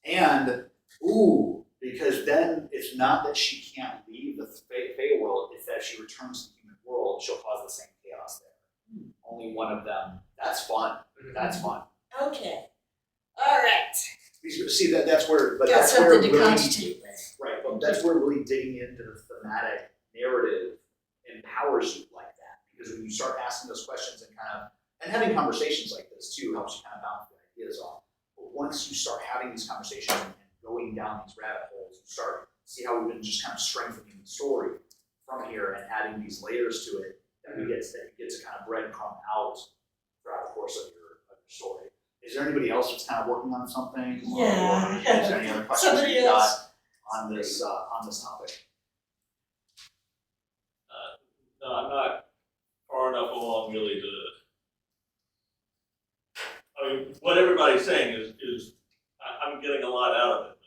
Speaker 1: And, because then it's not that she can't leave the Fey world, it's that if she returns to the human world, she'll cause the same chaos there. Only one of them. That's fun. That's fun.
Speaker 2: Okay, all right.
Speaker 1: See that's where, but
Speaker 2: Got
Speaker 1: that's where
Speaker 2: something to
Speaker 1: really,
Speaker 2: concentrate with.
Speaker 1: right. But that's where really digging into the thematic narrative empowers you like that, because when you start asking those questions and having conversations like this too helps you kind of bounce the ideas off. But once you start having these conversations and going down these rabbit holes, you start to see how we've been just kind of strengthening the story from here and adding these layers to it. That you get to kind of breadcrumb out throughout the course of your story. Is there anybody else that's kind of working on something?
Speaker 2: Yeah.
Speaker 1: Or is there any other questions
Speaker 2: Somebody
Speaker 1: that you got
Speaker 2: else.
Speaker 1: on this topic?
Speaker 6: No, I'm not far enough along really to. I mean, what everybody's saying is I'm getting a lot out of it,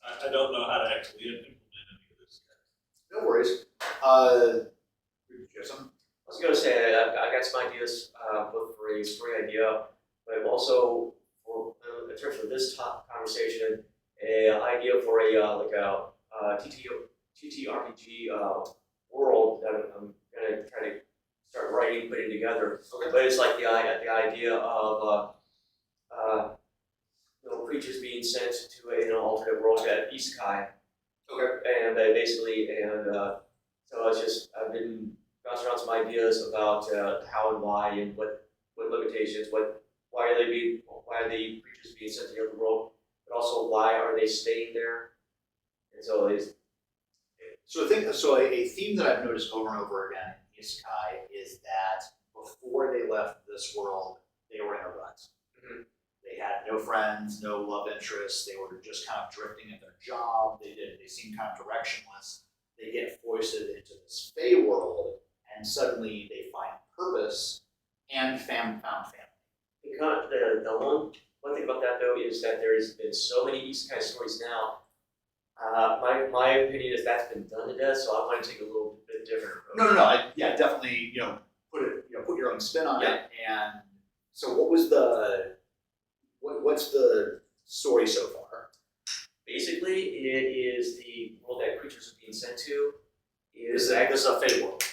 Speaker 6: but I don't know how to actually implement any of this.
Speaker 1: No worries. You have some?
Speaker 5: I was going to say I got some ideas both for a story idea, but also for in terms of this conversation, an idea for a TTRPG world that I'm going to try to start writing, putting together. Okay. But it's like the idea of creatures being sent to an alternate world at isekai. Okay. And so it's just I've been bouncing around some ideas about how and why and what limitations, why are the creatures being sent to the other world, but also why are they staying there? And so
Speaker 1: a theme that I've noticed over and over again in isekai is that before they left this world, they were in a rut.
Speaker 5: Mm-hmm.
Speaker 1: They had no friends, no love interests. They were just kind of drifting at their job. They seemed kind of directionless. They get foisted into this Fey world, and suddenly they find purpose, and found family.
Speaker 5: The one thing about that though is that there's been so many isekai stories now. My opinion is that's been done to death, so I want to take a little bit different approach.
Speaker 1: No. Yeah, definitely. Put your own spin on it. And so, what's the story so far?
Speaker 5: Basically, it is the world that creatures are being sent to.
Speaker 1: This is a fate world,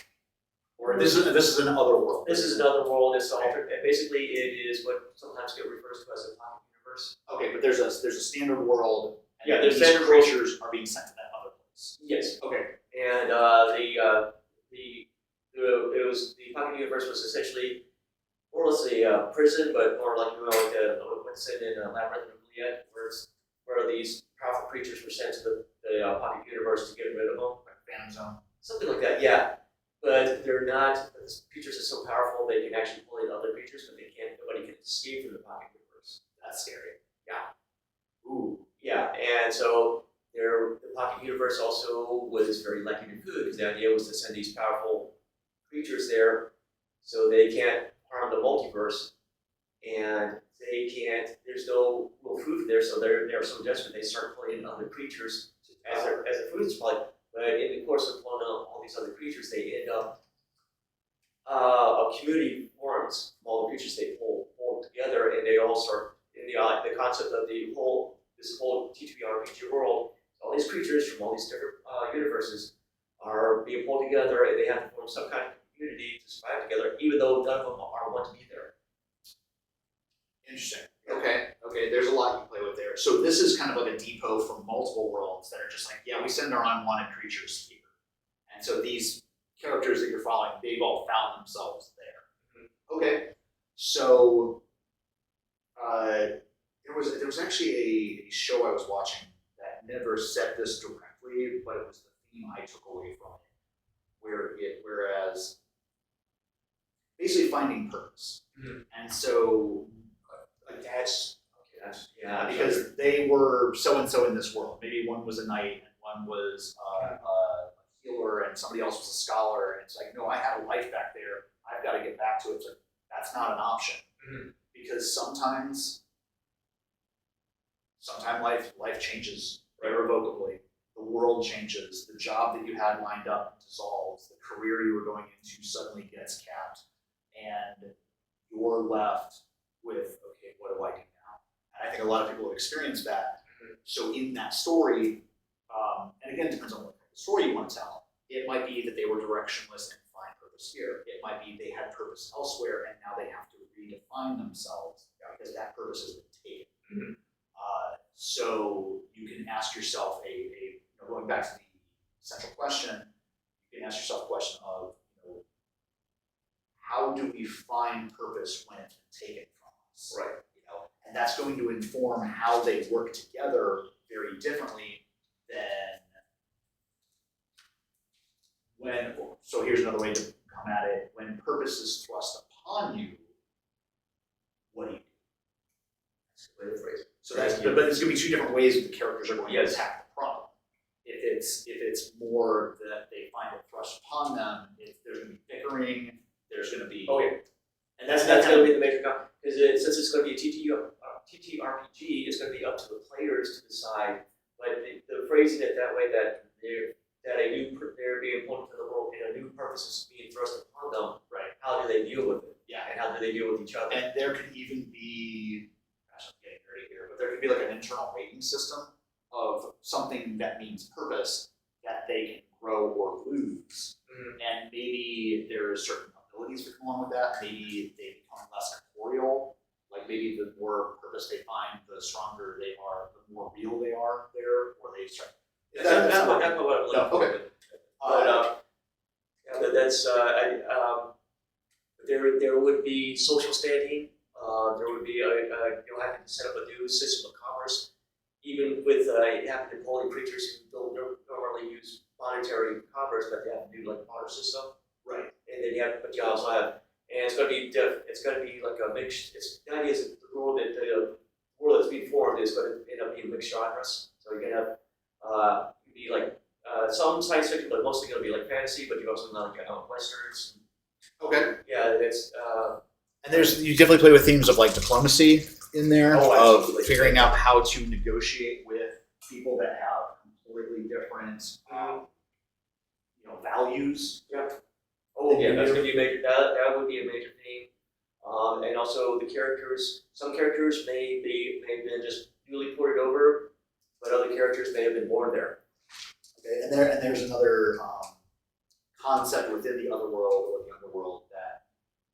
Speaker 1: or this is an other world.
Speaker 5: This is another world. It's altered. And basically, it is what sometimes get referred to as a pocket universe.
Speaker 1: Okay, but there's a standard world, and
Speaker 5: Yeah, there's
Speaker 1: these
Speaker 5: standard world.
Speaker 1: creatures are being sent to that other place.
Speaker 5: Yes.
Speaker 1: Okay.
Speaker 5: And the pocket universe was essentially more or less a prison, but more like what's in Labyrinth of Juliet, where these powerful creatures were sent to the pocket universe to get rid of them.
Speaker 1: Like Phantom Zone.
Speaker 5: Something like that, yeah. But they're not. The creatures are so powerful they can actually pull in other creatures, but nobody can escape from the pocket universe.
Speaker 1: That's scary.
Speaker 5: Yeah.
Speaker 1: Ooh.
Speaker 5: Yeah, and so the pocket universe also was very lacking in food because the idea was to send these powerful creatures there so they can't harm the multiverse, and there's no real food there, so they're so desperate they start pulling in other creatures as their food supply. But in the course of pulling out all these other creatures, they end up a community forms from all the creatures they pull together, and they all start in the concept of this whole TTRPG world. All these creatures from all these different universes are being pulled together, and they have to form some kind of community to survive together, even though none of them want to be there.
Speaker 1: Interesting. Okay, there's a lot you can play with there. So this is kind of like a depot from multiple worlds that are just like, yeah, we send our unwanted creatures here. And so these characters that you're following, they've all found themselves there. Mm-hmm. Okay. So there was actually a show I was watching that never said this directly, but it was the theme I took away from it. Whereas basically finding purpose.
Speaker 5: Mm-hmm.
Speaker 1: And so because they were so and so in this world. Maybe one was a knight and one was a healer and somebody else was a scholar. And it's like, no, I had a life back there. I've got to get back to it. So that's not an option.
Speaker 5: Mm-hmm.
Speaker 1: Because sometimes life changes irrevocably. The world changes. The job that you had lined up dissolves. The career you were going into suddenly gets capped, and you're left with, okay, what do I do now? And I think a lot of people have experienced that. Mm-hmm. So in that story, and again, it depends on what kind of story you want to tell. It might be that they were directionless and find purpose here. It might be they had purpose elsewhere, and now they have to redefine themselves because that purpose has been taken. Mm-hmm. So you can ask yourself going back to the central question, you can ask yourself a question of, how do we find purpose when it's been taken from us?
Speaker 5: Right.
Speaker 1: And that's going to inform how they work together very differently than so here's another way to come at it. When purpose is thrust upon you, what do you do?
Speaker 5: That's a good way to phrase it.
Speaker 1: So but there's going to be two different ways that the characters are going to
Speaker 5: Yes.
Speaker 1: attack the problem. If it's more that they find it thrust upon them, there's going to be bickering. There's going to be and
Speaker 5: That's going to be the major because since it's going to be a TTRPG, it's going to be up to the players to decide. But the phrasing it that way that they're being pulled into the world and a new purpose is being thrust upon them.
Speaker 1: Right.
Speaker 5: How do they deal with it?
Speaker 1: Yeah.
Speaker 5: And how do they deal with each other?
Speaker 1: And there could even be, gosh, I'm getting nerdy here, but there could be like an internal rating system of something that means purpose that they can grow or lose. Mm-hmm. And maybe there's certain abilities that come along with that. Maybe they become less corporeal. Like maybe the more purpose they find, the stronger they are, the more real they are there, or they start.
Speaker 5: That's what I'm looking for.
Speaker 1: Okay.
Speaker 5: But that's there would be social standing. There would be you'll have to set up a new system of commerce. Even with having to pull in creatures who don't normally use monetary commerce, but they have to do like a barter system. Right. And then you also have, and it's going to be it's going to be like a mixed. The idea is that the world that's being formed is going to end up being mixed genres. So you're going to have be like some science fiction, but mostly going to be like fantasy. But you also have like westerns.
Speaker 1: Okay.
Speaker 5: Yeah, it's
Speaker 1: And you definitely play with themes of like diplomacy in there,
Speaker 5: Oh,
Speaker 1: of
Speaker 5: absolutely.
Speaker 1: figuring out how to negotiate with people that have completely different, values.
Speaker 5: Oh yeah, that's gonna be a major. That would be a major theme. And also the characters. Some characters may have been just newly ported over, but other characters may have been born there.
Speaker 1: Okay, and there's another concept within the Otherworld or the Underworld that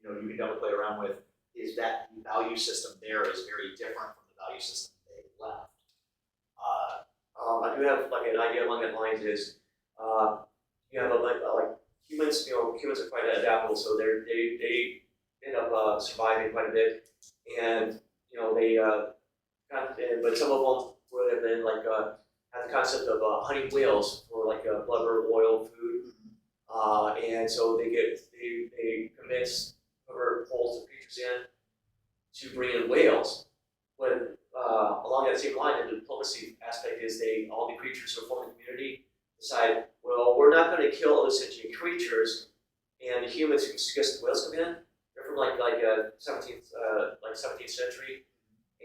Speaker 1: you can definitely play around with, is that the value system there is very different from the value system they left.
Speaker 5: I do have like an idea along that lines is, you have like humans. Humans are quite adaptable, so they end up surviving quite a bit, and they but some of them would have been like have the concept of hunting whales for like blubber, oil, food, and so they convince whoever pulls the creatures in to bring in whales. When along that same line, the diplomacy aspect is all the creatures who form the community decide, well, we're not going to kill other sentient creatures, and the humans who suggest the whales come in, they're from like 17th century,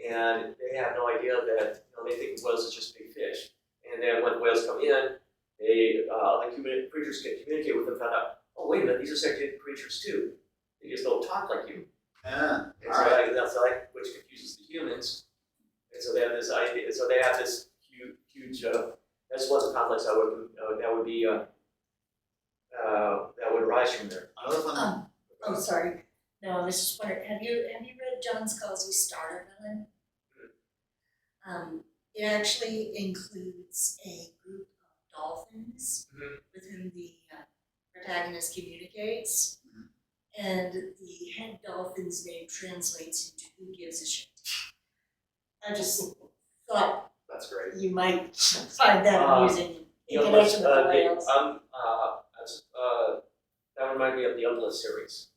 Speaker 5: and they have no idea that they think whales is just big fish. And then when whales come in, other human creatures can communicate with them, find out, oh wait a minute, these are sentient creatures too. They just don't talk like you.
Speaker 1: Yeah.
Speaker 5: And so that's which confuses the humans. And so they have this idea. So they have this huge. That's one of the conflicts that would arise from there.
Speaker 1: Another fun.
Speaker 2: Oh, sorry. No, I was just wondering, have you read John Scalzi's Starter Villain? It actually includes a group of dolphins with whom the protagonist communicates, and the head dolphin's name translates into "Who gives a shit." I just thought
Speaker 1: That's great.
Speaker 2: you might find that amusing in connection with the whales.
Speaker 5: That reminded me of the Otherworld series,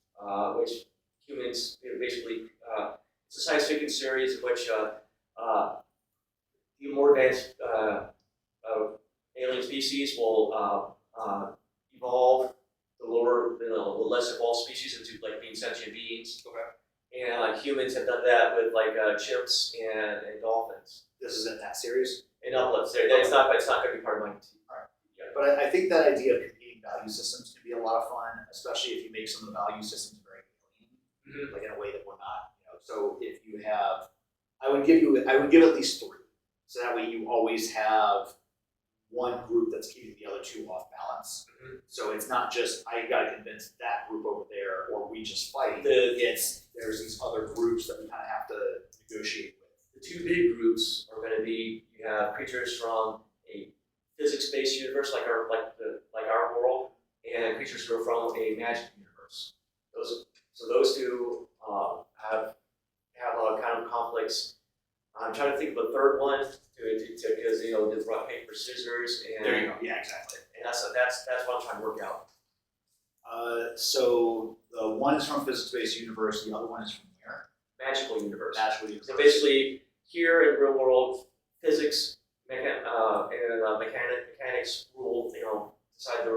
Speaker 5: which humans basically it's a science fiction series in which the more advanced alien species will evolve the less evolved species into like being sentient beings. Okay. And humans have done that with like chimps and dolphins.
Speaker 1: This is in that series.
Speaker 5: In Uplands, it's not going to be part of my team.
Speaker 1: But I think that idea of competing value systems can be a lot of fun, especially if you make some of the value systems very alien, like in a way that we're not. So if you have, I would give at least 3, so that way you always have one group that's keeping the other 2 off balance. So it's not just I got to convince that group over there, or we just fight. There's these other groups that we kind of have to negotiate with.
Speaker 5: The 2 big groups are going to be, you have creatures from a physics-based universe like our world, and creatures who are from a magic universe. Those 2 have kind of conflicts. I'm trying to think of a third one because the rock paper scissors and
Speaker 1: There you go. Yeah, exactly.
Speaker 5: And that's what I'm trying to work out.
Speaker 1: So the one is from physics-based universe. The other one is from where?
Speaker 5: Magical universe.
Speaker 1: Magical universe.
Speaker 5: So basically, here in real world, physics and mechanics rule, decide the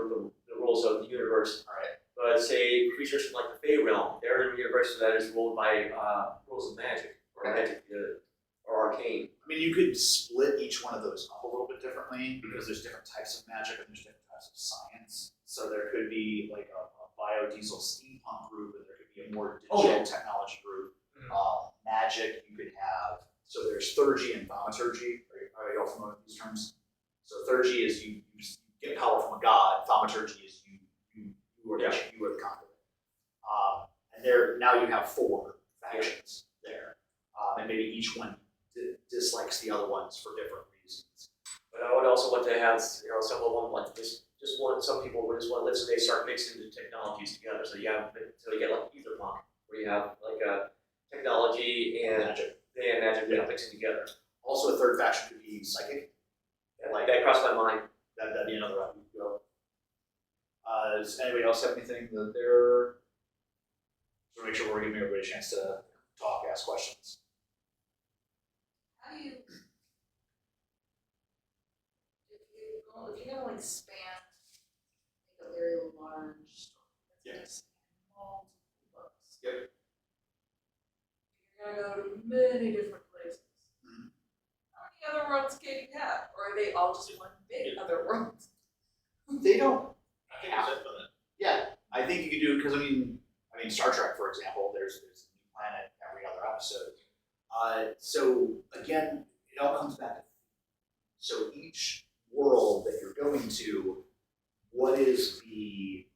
Speaker 5: rules of the universe.
Speaker 1: All right.
Speaker 5: But say creatures from like the Fey realm, they're in a universe that is ruled by rules of magic or arcane.
Speaker 1: I mean, you could split each one of those up a little bit differently because there's different types of magic and there's different types of science. So there could be like a biodiesel steampunk group, and there could be a more digital technology group. Magic, you could have. So there's theurgy and thaumaturgy. Are you all familiar with these terms? So theurgy is you get power from a god. Thaumaturgy is you are the conduit. And now you have 4 factions there, and maybe each one dislikes the other ones for different reasons.
Speaker 5: But I would also want to have some of them like this. Some people would just want to let's say they start mixing the technologies together. So you get like etherpunk, where you have like a technology and magic mixing together.
Speaker 1: Also, a third faction could be psychic.
Speaker 5: Like that crossed my mind.
Speaker 1: That'd be another route you could go. Does anybody else have anything that they're? So make sure we're giving everybody a chance to talk, ask questions.
Speaker 2: How do you, if you're gonna expand, make a very large story, that's multiple books.
Speaker 1: Yep.
Speaker 7: You're gonna go to many different places.
Speaker 1: Mhm.
Speaker 7: How many other worlds can you have? Or are they all just one big other world?
Speaker 1: They don't.
Speaker 6: I think it's infinite.
Speaker 1: Yeah, I think you could do, because I mean, Star Trek, for example, there's a new planet every other episode. So again, it all comes back to, so each world that you're going to, what is the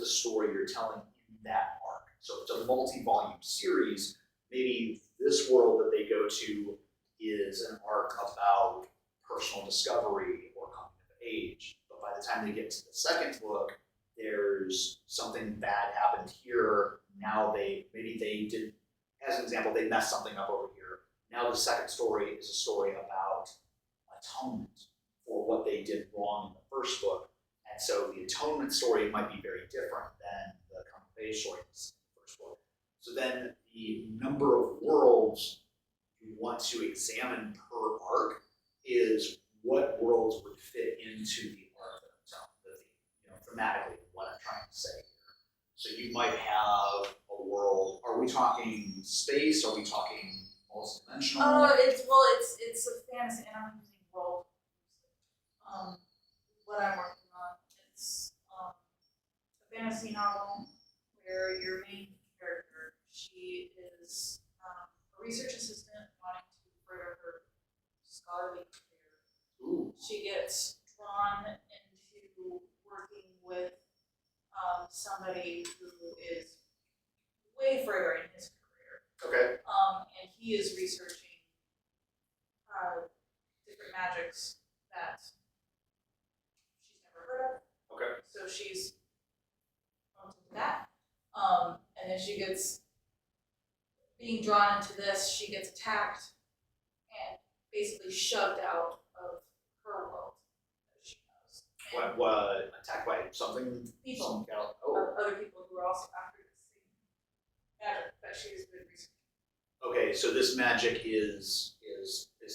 Speaker 1: story you're telling in that arc? So if it's a multi-volume series, maybe this world that they go to is an arc about personal discovery or coming of age. But by the time they get to the second book, there's something bad happened here. Now maybe they did, as an example, they messed something up over here. Now the second story is a story about atonement for what they did wrong in the first book. And so the atonement story might be very different than the coming of age story in the first book. So then the number of worlds you want to examine per arc is what worlds would fit into the arc that I'm telling, thematically what I'm trying to say here. So you might have a world, are we talking space, are we talking multi-dimensional?
Speaker 7: It's a fantasy, and I'm using world. What I'm working on, it's a fantasy novel where your main character, she is a research assistant wanting to further her scholarly career.
Speaker 1: Ooh,
Speaker 7: She gets drawn into working with somebody who is way further in his career.
Speaker 1: okay,
Speaker 7: And he is researching different magics that she's never heard of.
Speaker 1: okay.
Speaker 7: So she's into that. And then she gets being drawn into this, she gets attacked and basically shoved out of her world that she knows. And
Speaker 1: What attacked by something?
Speaker 7: People.
Speaker 1: Some oh,
Speaker 7: other people who are also after the same magic that she's been researching.
Speaker 1: okay. So this magic is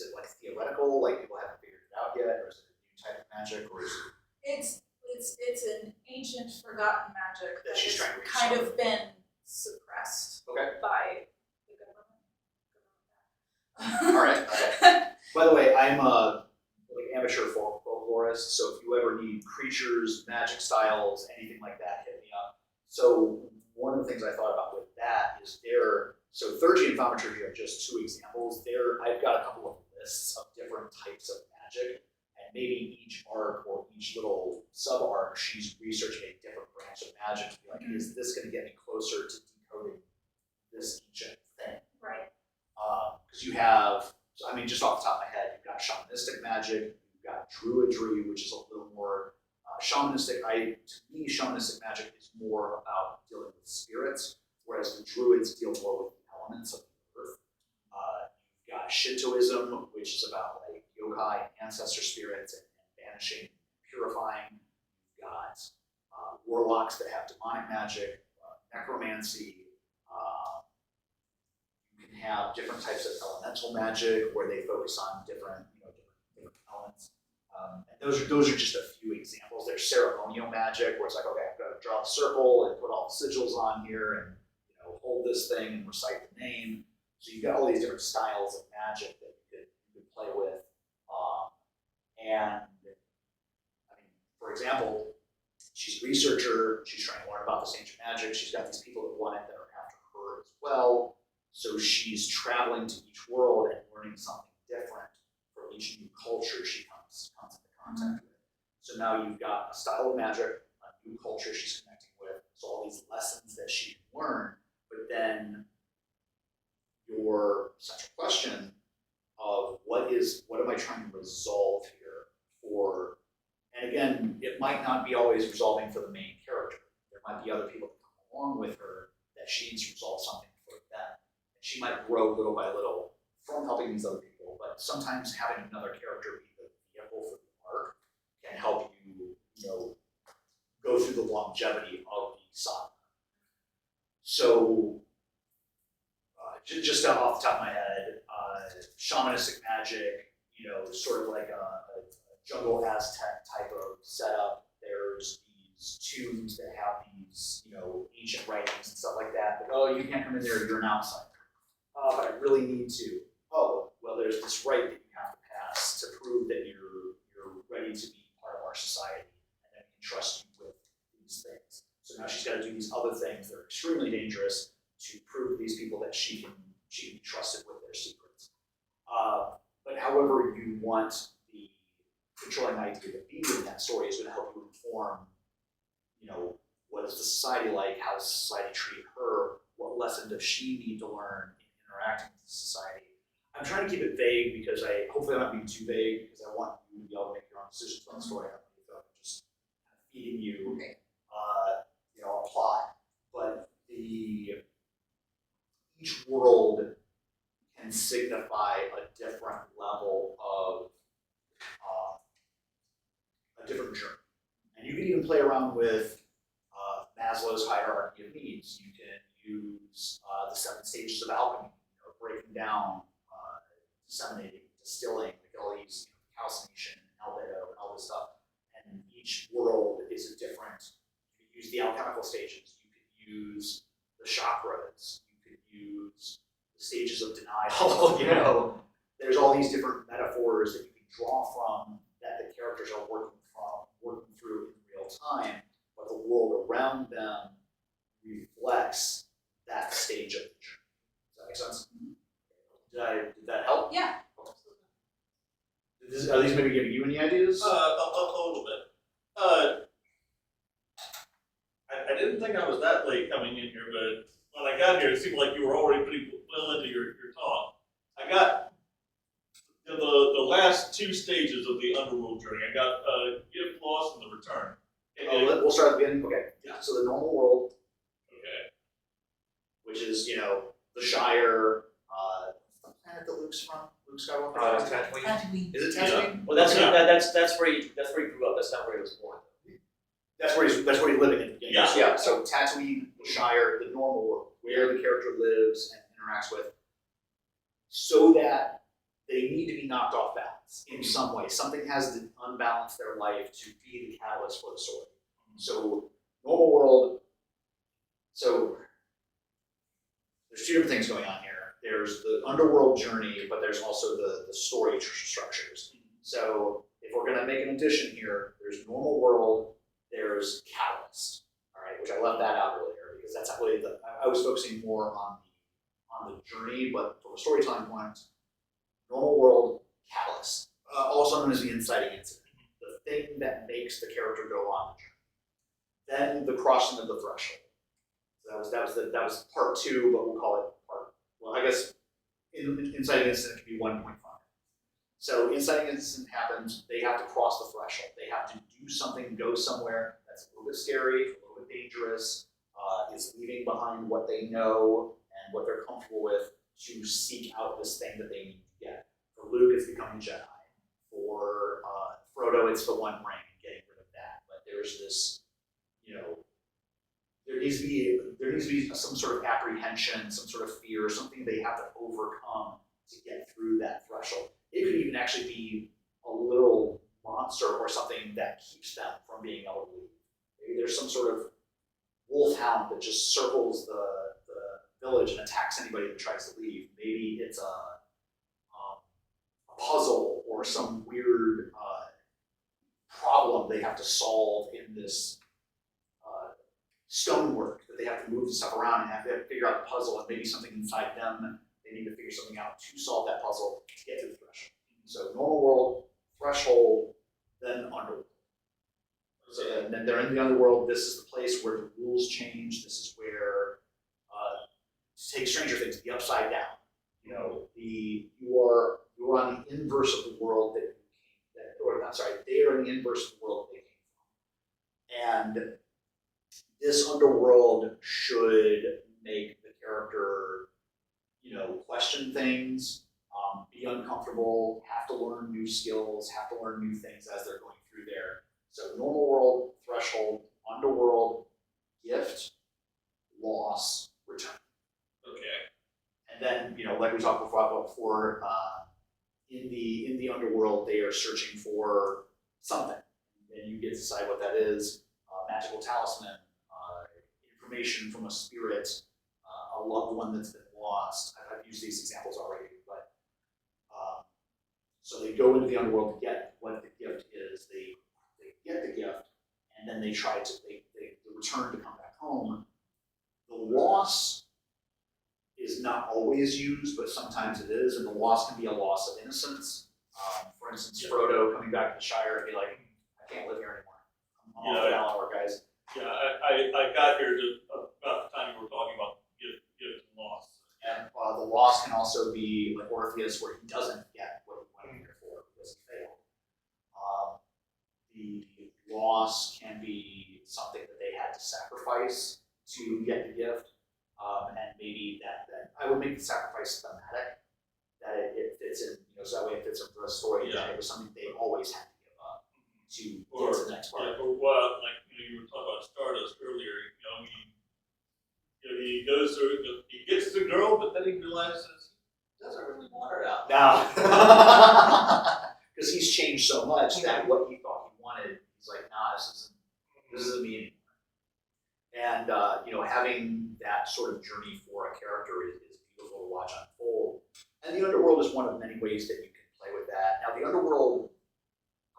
Speaker 1: it like theoretical? Like people haven't figured it out yet, or is it a new type of magic, or is it?
Speaker 7: It's an ancient forgotten magic
Speaker 1: That
Speaker 7: that
Speaker 1: she's
Speaker 7: has
Speaker 1: trying to
Speaker 7: kind
Speaker 1: restore.
Speaker 7: of been suppressed
Speaker 1: Okay.
Speaker 7: by the government.
Speaker 1: All right. Okay. By the way, I'm a amateur folklorist, so if you ever need creatures, magic styles, anything like that, hit me up. So one of the things I thought about with that is so Theurgy and Thaumaturgy are just two examples. I've got a couple of lists of different types of magic, and maybe each arc or each little sub-arc, she's researching a different branch of magic to be like, is this going to get me closer to decoding this ancient thing?
Speaker 7: Right.
Speaker 1: Because you have, just off the top of my head, you've got shamanistic magic, you've got druidry, which is a little more shamanistic. To me, shamanistic magic is more about dealing with spirits, whereas the druids deal more with the elements of the earth. You've got Shintoism, which is about like yokai, ancestor spirits, and banishing, purifying. You've got warlocks that have demonic magic, necromancy. You can have different types of elemental magic where they focus on different elements. And those are just a few examples. There's ceremonial magic where it's like, okay, I've got to draw the circle and put all the sigils on here and hold this thing and recite the name. So you've got all these different styles of magic that you could play with. And for example, she's a researcher, she's trying to learn about this ancient magic, she's got these people that want it that are after her as well. So she's traveling to each world and learning something different from each new culture she comes into contact with. So now you've got a style of magic, a new culture she's connecting with, so all these lessons that she can learn, but then your central question of what am I trying to resolve here for, and again, it might not be always resolving for the main character. There might be other people that come along with her that she needs to resolve something for them. And she might grow little by little from helping these other people, but sometimes having another character be the vehicle for the arc can help you, go through the longevity of the saga. So, just off the top of my head, shamanistic magic, sort of like a jungle Aztec type of setup. There's these tombs that have these, ancient writings and stuff like that. But, oh, you can't come in there, you're an outsider. But I really need to, oh, well, there's this rite that you have to pass to prove that you're ready to be part of our society, and then we can trust you with these things. So now she's got to do these other things that are extremely dangerous to prove to these people that she can be trusted with their secrets. But however you want the controlling idea to be in that story is going to help you inform, what is the society like? How does society treat her? What lesson does she need to learn in interacting with society? I'm trying to keep it vague because hopefully I'm not being too vague because I want you to be able to make your own decisions on the story. I don't want to just kind of feeding you,
Speaker 2: Okay.
Speaker 1: a plot. But each world can signify a different level of a different journey. And you can even play around with Maslow's hierarchy of needs. You can use the 7 stages of alchemy, breaking down, disseminating, distilling, like all these calcination, albedo, and all this stuff. And each world is a different. You could use the alchemical stages. You could use the chakras. You could use the stages of denial. There's all these different metaphors that you can draw from that the characters are working through in real time, but the world around them reflects that stage of the journey. Does that make sense? Did that help?
Speaker 7: Yeah.
Speaker 1: Are these maybe giving you any ideas?
Speaker 6: A little bit. I didn't think I was that late coming in here, but when I got here, it seemed like you were already pretty well into your talk. I got the last 2 stages of the Underworld journey. I got gift, loss, and the return.
Speaker 1: We'll start at the beginning. Okay. Yeah. So the normal world,
Speaker 6: Okay.
Speaker 1: which is the Shire. What's the planet that Luke's from? Luke Skywalker.
Speaker 5: Tatooine.
Speaker 2: Tatooine.
Speaker 1: Is it Tatooine?
Speaker 5: Well, that's
Speaker 6: Yeah.
Speaker 5: that's where he grew up. That's not where he was born.
Speaker 1: That's where he's living in the beginning.
Speaker 6: Yeah.
Speaker 1: So, yeah. So Tatooine, the Shire, the normal world, where the character lives and interacts with, so that they need to be knocked off balance in some way. Something has to unbalance their life to be the catalyst for the story. So normal world. So there's 2 different things going on here. There's the underworld journey, but there's also the story structures. So if we're going to make an addition here, there's normal world, there's catalyst, all right, which I left that out earlier because that's really I was focusing more on the journey, but from a storytelling point, normal world, catalyst, also known as the inciting incident, the thing that makes the character go on the journey. Then the crossing of the threshold. So that was part 2, but we'll call it part. Well, I guess inciting incident can be 1.5. So inciting incident happens. They have to cross the threshold. They have to do something, go somewhere that's a little bit scary, a little bit dangerous. Is leaving behind what they know and what they're comfortable with to seek out this thing that they need to get. For Luke, it's becoming Jedi. For Frodo, it's the One Ring, getting rid of that. But there's this, there needs to be some sort of apprehension, some sort of fear, something they have to overcome to get through that threshold. It could even actually be a little monster or something that keeps them from being able to leave. Maybe there's some sort of wolfhound that just circles the village and attacks anybody that tries to leave. Maybe it's a puzzle or some weird problem they have to solve in this stonework that they have to move the stuff around and have to figure out the puzzle, and maybe something inside them, they need to figure something out to solve that puzzle to get to the threshold. So normal world, threshold, then underworld. So then they're in the underworld. This is the place where the rules change. This is where, to take Stranger Things, the upside down. You're on the inverse of the world they are in the inverse of the world they came from. And this underworld should make the character, question things, be uncomfortable, have to learn new skills, have to learn new things as they're going through there. So normal world, threshold, underworld, gift, loss, return.
Speaker 6: Okay.
Speaker 1: And then, like we talked before, in the underworld, they are searching for something, and you get to decide what that is. Magical talisman, information from a spirit, a loved one that's been lost. I've used these examples already, but so they go into the underworld to get what the gift is. They get the gift, and then they try to they return to come back home. The loss is not always used, but sometimes it is, and the loss can be a loss of innocence. For instance, Frodo coming back to the Shire and be like, I can't live here anymore. I'm off to Valinor, guys.
Speaker 6: Yeah, I got here just about the time you were talking about gift and loss.
Speaker 1: And the loss can also be like Orpheus, where he doesn't get what he went here for because he failed. The loss can be something that they had to sacrifice to get the gift, and maybe that I would make the sacrifice thematic, that it fits in, so that way it fits in for a story.
Speaker 6: Yeah.
Speaker 1: That it was something they always had to give up to
Speaker 6: Or,
Speaker 1: get to the next part.
Speaker 6: Yeah, or what, like, you were talking about Stardust earlier, he goes through, he gets the girl, but then he realizes he doesn't really want her out.
Speaker 1: Now, because he's changed so much that what he thought he wanted, he's like, nah, this isn't me anymore. And having that sort of journey for a character is beautiful to watch unfold. And the Underworld is one of many ways that you can play with that. Now, the Underworld,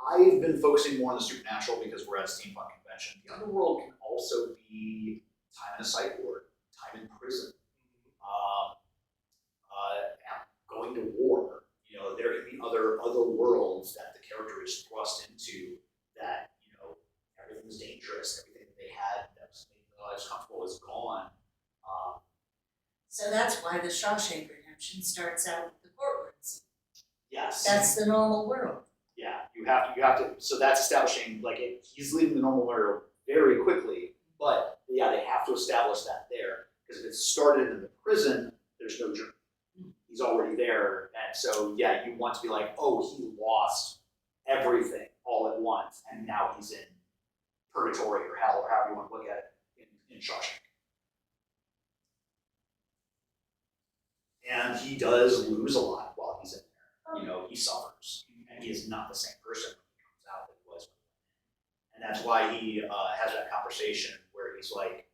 Speaker 1: I've been focusing more on the supernatural because we're at a steampunk convention. The Underworld can also be time in a psych ward, time in prison, going to war. There can be other worlds that the character is thrust into that, everything's dangerous, everything that they had that was making their lives comfortable is gone.
Speaker 2: So that's why the Shawshank Redemption starts out with the courtroom scene.
Speaker 1: Yes.
Speaker 2: That's the normal world.
Speaker 1: Yeah, you have to. So that's establishing he's leaving the normal world very quickly, but yeah, they have to establish that there because if it started in the prison, there's no journey. He's already there, and so yeah, you want to be like, oh, he lost everything all at once, and now he's in purgatory or hell or however you want to look at it in Shawshank. And he does lose a lot while he's in there. He suffers, and he is not the same person when he comes out that he was when he went in. And that's why he has that conversation where he's like,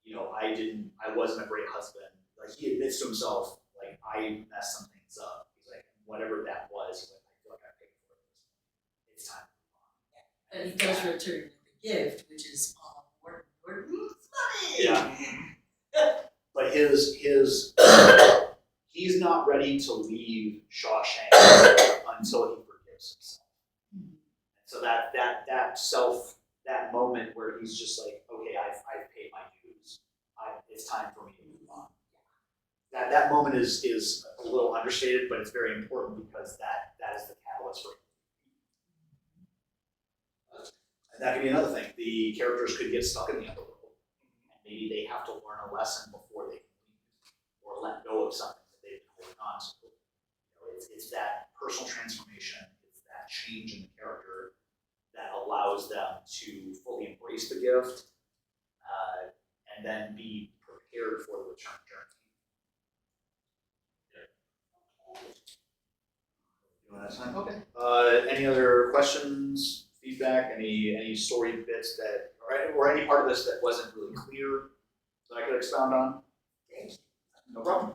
Speaker 1: I wasn't a great husband. Like he admits to himself, like I messed some things up. He's like, whatever that was, he's like, I feel like I paid for it. It's time to move on.
Speaker 2: But he does return with the gift, which is all Morton's money.
Speaker 1: Yeah. But he's not ready to leave Shawshank until he forgives himself. And so that moment where he's just like, okay, I've paid my dues. It's time for me to move on. That moment is a little understated, but it's very important because that is the catalyst for him. And that could be another thing. The characters could get stuck in the Otherworld, and maybe they have to learn a lesson before they can leave, or let go of something that they've been holding on to. It's that personal transformation, it's that change in the character that allows them to fully embrace the gift, and then be prepared for the return journey. You want to sign? Okay. Any other questions, feedback, any story bits that, or any part of this that wasn't really clear that I could expound on? No problem.